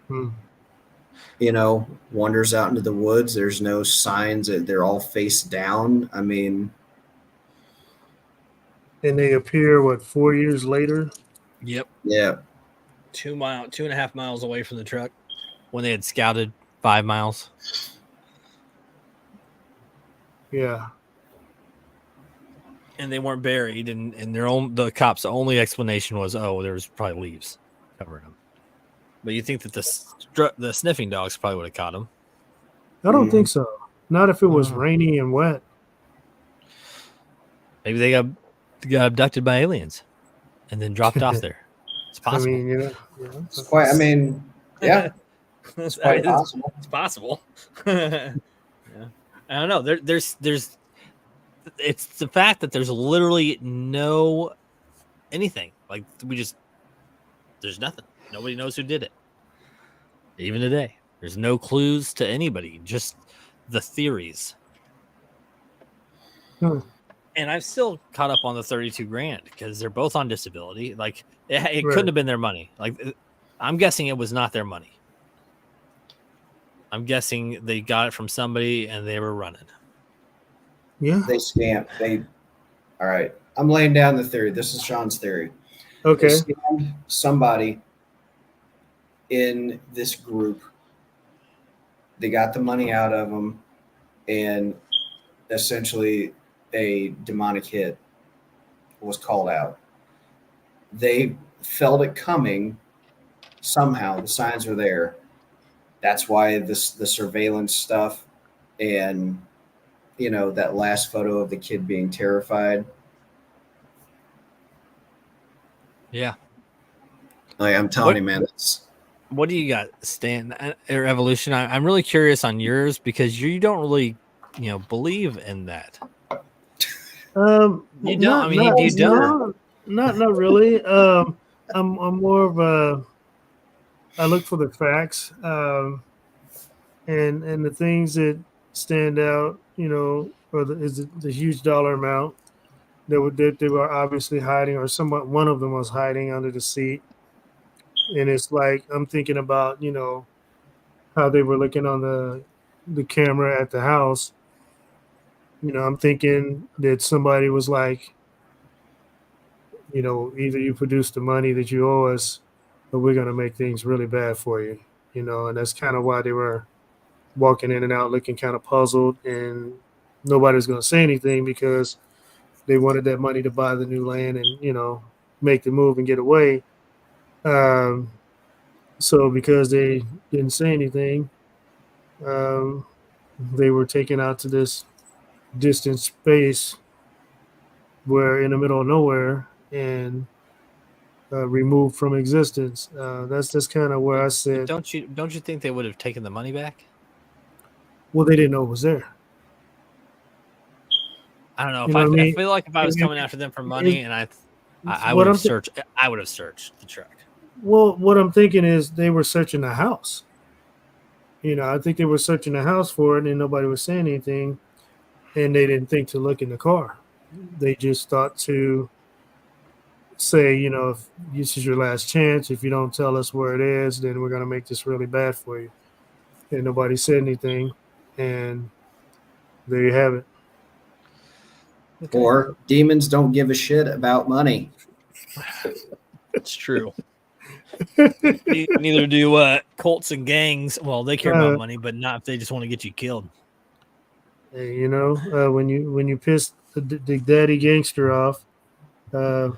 You know, wanders out into the woods. There's no signs that they're all face down. I mean, and they appear 4 years later. Yep. yeah. 2.5 miles away from the truck when they had scouted 5 miles. Yeah. And they weren't buried, and the cops' only explanation was, oh, there was probably leaves covering them. But you think that the sniffing dogs probably would have caught them? I don't think so. Not if it was rainy and wet. Maybe they got abducted by aliens and then dropped off there. It's possible. I mean, it's quite. I mean, yeah, it's quite possible. It's possible. Yeah. I don't know. There's. It's the fact that there's literally no anything. Like there's nothing. Nobody knows who did it. Even today, there's no clues to anybody. Just the theories. And I've still caught up on the 32 grand because they're both on disability. Like it couldn't have been their money. Like I'm guessing it was not their money. I'm guessing they got it from somebody and they were running. Yeah. They scammed. All right. I'm laying down the theory. This is Sean's theory. Okay. They scammed somebody in this group. They got the money out of them, and essentially a demonic hit was called out. They felt it coming somehow. The signs were there. That's why the surveillance stuff and, you know, that last photo of the kid being terrified. Yeah. Like, I'm telling you, man. What do you got, Stan, or Evolution? I'm really curious on yours because you don't really, believe in that. You don't. You don't. Not really. I'm more of a. I look for the facts, and the things that stand out. Is the huge dollar amount that they were obviously hiding, or somewhat one of them was hiding under the seat. And it's like I'm thinking about how they were looking on the camera at the house. I'm thinking that somebody was like, either you produce the money that you owe us, or we're going to make things really bad for you. And that's kind of why they were walking in and out looking kind of puzzled, and nobody's going to say anything because they wanted that money to buy the new land and make the move and get away. So because they didn't say anything, they were taken out to this distant space where in the middle of nowhere and removed from existence. That's kind of where I said. Don't you think they would have taken the money back? Well, they didn't know it was there. I don't know. I feel like if I was coming after them for money and I would have searched. I would have searched the truck. Well, what I'm thinking is they were searching the house. I think they were searching the house for it, and nobody was saying anything, and they didn't think to look in the car. They just thought to say, if this is your last chance, if you don't tell us where it is, then we're going to make this really bad for you. And nobody said anything, and there you have it. Okay. Or demons don't give a shit about money. It's true. Neither do cults and gangs. Well, they care about money, but not if they just want to get you killed. When you piss the daddy gangster off, and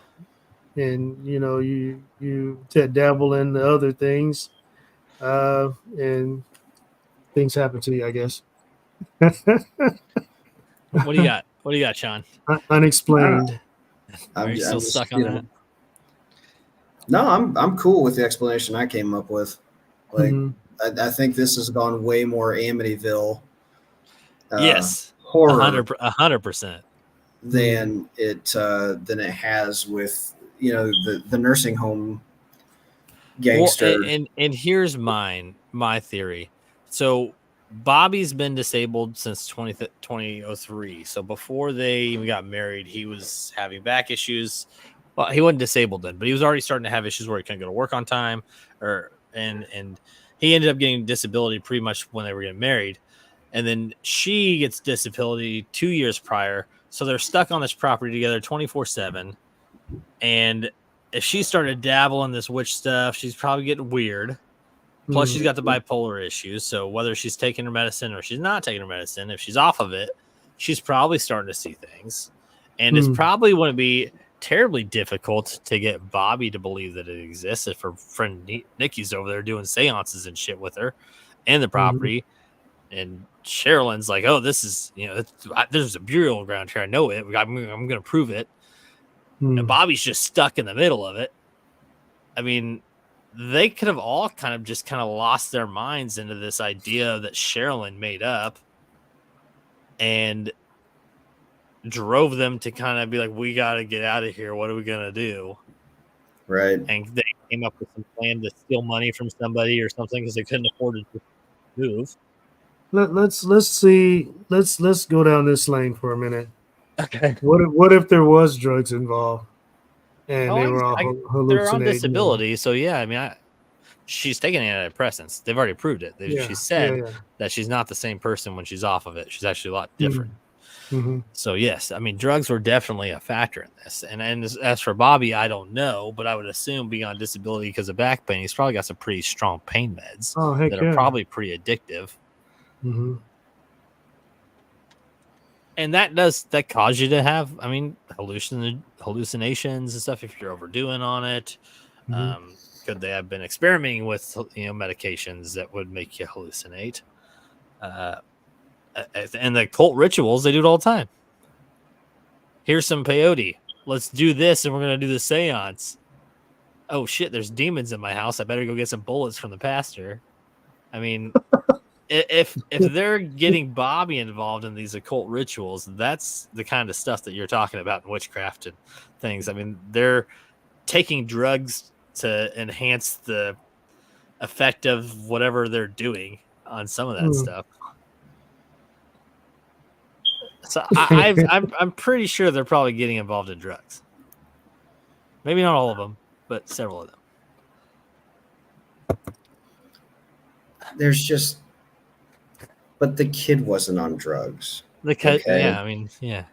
you dabble in the other things, and things happen to you, I guess. What do you got? What do you got, Sean? Unexplained. Are you still stuck on that? No, I'm cool with the explanation I came up with. Like, I think this has gone way more Amityville. Yes, horror, 100% than it has with the nursing home gangster. Well, and here's my theory. So Bobby's been disabled since 2003. So before they even got married, he was having back issues. Well, he wasn't disabled then, but he was already starting to have issues where he couldn't go to work on time, and he ended up getting disability pretty much when they were getting married. And then she gets disability 2 years prior, so they're stuck on this property together 24/7. And if she started dabbling this witch stuff, she's probably getting weird. Plus, she's got the bipolar issues. So whether she's taking her medicine or she's not taking her medicine, if she's off of it, she's probably starting to see things. And it's probably going to be terribly difficult to get Bobby to believe that it exists if her friend Nikki's over there doing seances and shit with her and the property. And Sherilyn's like, oh, this is, there's a burial ground here. I know it. I'm going to prove it. And Bobby's just stuck in the middle of it. I mean, they could have all kind of lost their minds into this idea that Sherilyn made up and drove them to kind of be like, we got to get out of here. What are we going to do? Right. And they came up with some plan to steal money from somebody or something because they couldn't afford to move. Let's go down this lane for a minute. Okay. What if there was drugs involved and they were all hallucinating? They're on disability, so yeah. I mean, she's taking antidepressants. They've already proved it. She said that she's not the same person when she's off of it. She's actually a lot different. So yes, I mean, drugs were definitely a factor in this. And as for Bobby, I don't know, but I would assume being on disability because of back pain, he's probably got some pretty strong pain meds that are probably pretty addictive. And that cause you to have, I mean, hallucinations and stuff if you're overdoing on it. Could they have been experimenting with, medications that would make you hallucinate? And the cult rituals, they do it all the time. Here's some peyote. Let's do this, and we're going to do the seance. Oh, shit, there's demons in my house. I better go get some bullets from the pastor. I mean... If they're getting Bobby involved in these occult rituals, that's the kind of stuff that you're talking about in witchcraft and things. I mean, they're taking drugs to enhance the effect of whatever they're doing on some of that stuff. So I'm pretty sure they're probably getting involved in drugs. Maybe not all of them, but several of them. There's just... But the kid wasn't on drugs. Yeah, I mean, yeah.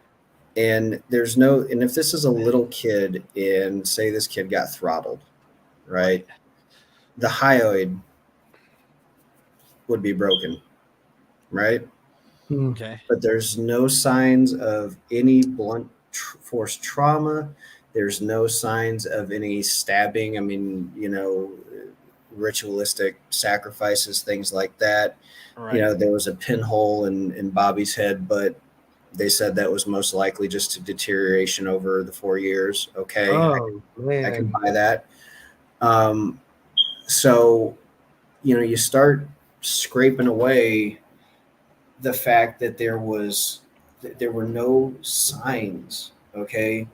And there's no, and if this is a little kid and say this kid got throttled, right? The hyoid would be broken, right? Okay. But there's no signs of any blunt force trauma. There's no signs of any stabbing. I mean, ritualistic sacrifices, things like that. Right. There was a pinhole in Bobby's head, but they said that was most likely just a deterioration over the 4 years. Okay, I can buy that. So, you start scraping away the fact that there were no signs. Okay,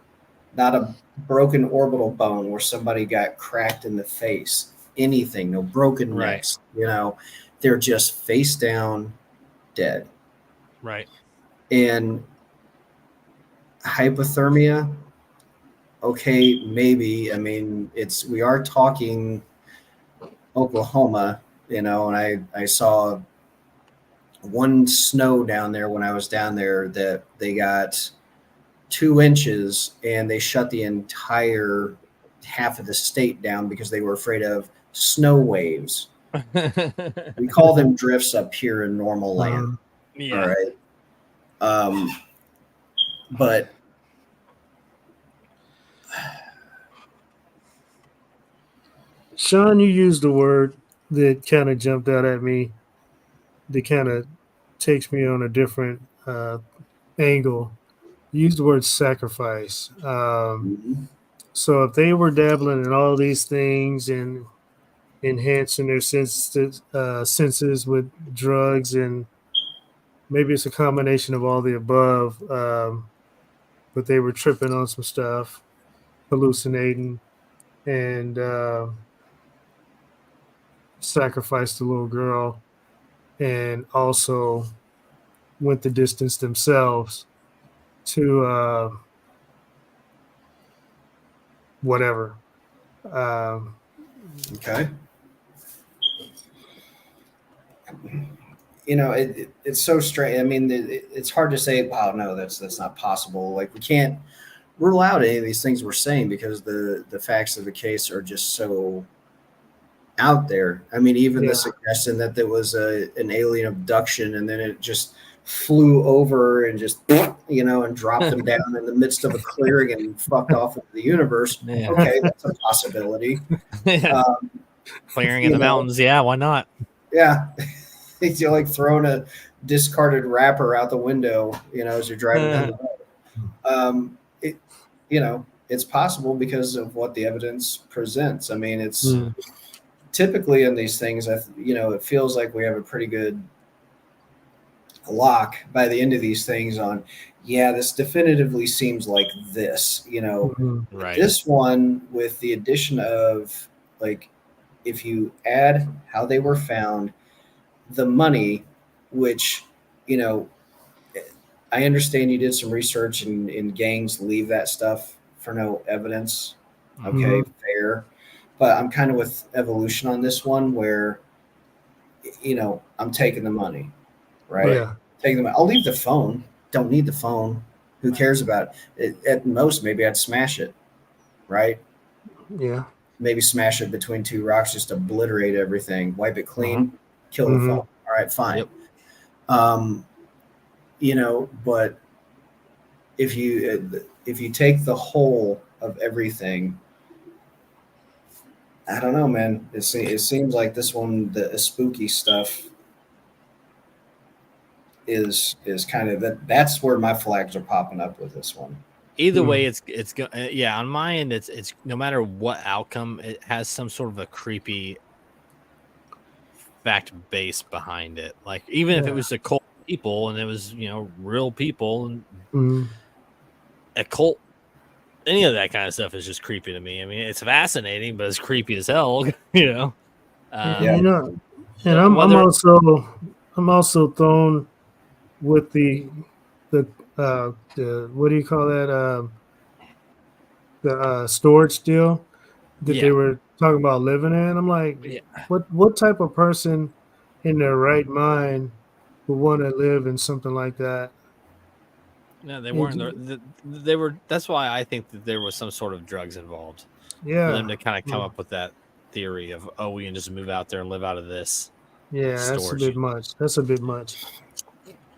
not a broken orbital bone where somebody got cracked in the face. Anything, no broken necks. They're just face down, dead. Right. And hypothermia, okay, maybe. I mean, we are talking Oklahoma, and I saw one snow down there when I was down there that they got 2 inches and they shut the entire half of the state down because they were afraid of snow waves. We call them drifts up here in normal land. Yeah. All right. But Sean, you used a word that kind of jumped out at me. That kind of takes me on a different angle. You used the word sacrifice. So if they were dabbling in all these things and enhancing their senses with drugs, and maybe it's a combination of all the above, but they were tripping on some stuff, hallucinating, and sacrificed the little girl, and also went the distance themselves to whatever. Okay. It's so strange. I mean, it's hard to say, wow, no, that's not possible. Like, we can't rule out any of these things we're saying because the facts of the case are just so out there. I mean, even the suggestion that there was an alien abduction and then it just flew over and just and dropped them down in the midst of a clearing and fucked off into the universe. Yeah. Okay, that's a possibility. Clearing in the mountains, yeah, why not? Yeah. You're like throwing a discarded wrapper out the window, as you're driving down the road. It's possible because of what the evidence presents. I mean, it's typically in these things, it feels like we have a pretty good lock by the end of these things on, this definitively seems like this, Right. This one with the addition of, like, if you add how they were found, the money, which, I understand you did some research and gangs leave that stuff for no evidence. Okay, fair. But I'm kind of with evolution on this one where, I'm taking the money, right? Yeah. Taking the money. I'll leave the phone. Don't need the phone. Who cares about it? At most, maybe I'd smash it, right? Yeah. Maybe smash it between two rocks, just obliterate everything, wipe it clean, kill the phone. All right, fine. Yep. But if you take the whole of everything, I don't know, man. It seems like this one, the spooky stuff, is kind of that's where my flags are popping up with this one. Either way, it's on my end. It's no matter what outcome, it has some sort of a creepy fact base behind it. Like, even if it was a cult of people and it was real people and a cult, any of that kind of stuff is just creepy to me. I mean, it's fascinating, but it's creepy as hell. And I'm also thrown with the what do you call that? The storage deal that they were talking about living in. I'm like, what type of person in their right mind would want to live in something like that? No, they weren't. They were. That's why I think that there was some sort of drugs involved. Yeah, for them to kind of come up with that theory of, we can just move out there and live out of this. Yeah, that's a bit much. That's a bit much.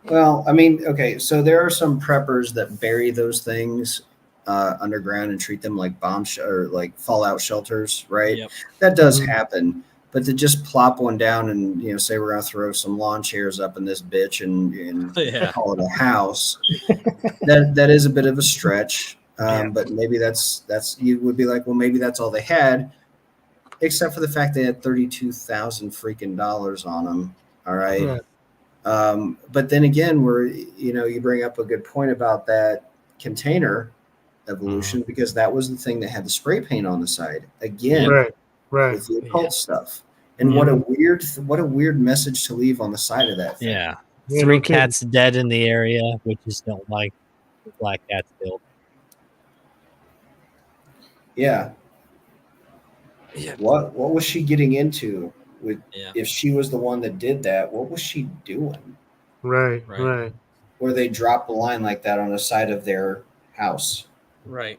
Well, I mean, okay, so there are some preppers that bury those things underground and treat them like or like fallout shelters, right? Yep. That does happen. But to just plop one down and say we're gonna throw some lawn chairs up in this bitch and call it a house, that is a bit of a stretch. But maybe that's you would be like, well, maybe that's all they had, except for the fact they had $32,000 freaking dollars on them. All right. Yeah. But then again, you bring up a good point about that container evolution, because that was the thing that had the spray paint on the side again, right, with the occult stuff. And what a weird message to leave on the side of that thing. Yeah. 3 cats dead in the area, which is don't like black cats killed. Yeah. What was she getting into with if she was the one that did that? What was she doing? Right. Or they dropped a line like that on the side of their house. Right.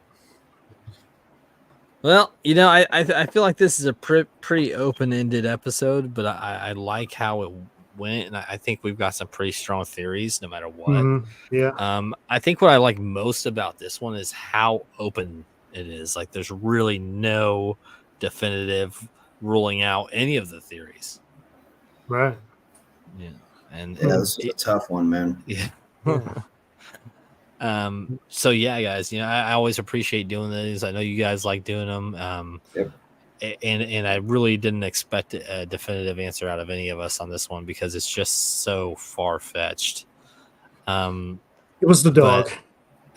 Well, I feel like this is a pretty open-ended episode, but I like how it went, and I think we've got some pretty strong theories no matter what. Yeah. I think what I like most about this one is how open it is. Like, there's really no definitive ruling out any of the theories. Right. Yeah. And this is a tough one, man. Yeah. So yeah, guys, I always appreciate doing these. I know you guys like doing them. And I really didn't expect a definitive answer out of any of us on this one because it's just so far-fetched. It was the dog.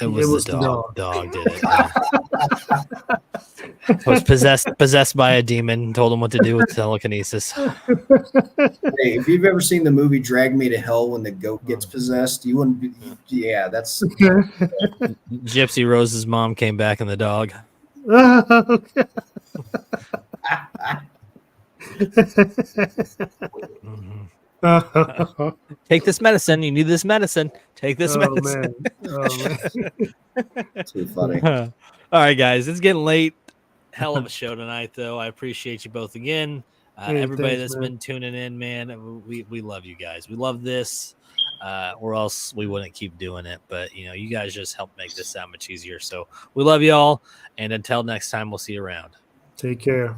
It was, was the the dog. dog. Dog did it. Yeah. Was possessed by a demon. Told him what to do with telekinesis. Hey, if you've ever seen the movie Drag Me to Hell when the goat gets possessed, you wouldn't be. Yeah, that's. Gypsy Rose's mom came back in the dog. Take this medicine. You need this medicine. Take this medicine. Man. Oh, man. Too funny. All right, guys. It's getting late. Hell of a show tonight, though. I appreciate you both again. Hey, Everybody thanks, that's man. been tuning in, man. We love you guys. We love this. Or else we wouldn't keep doing it. But you guys just help make this that much easier. So we love you all. And until next time, we'll see you around. Take care.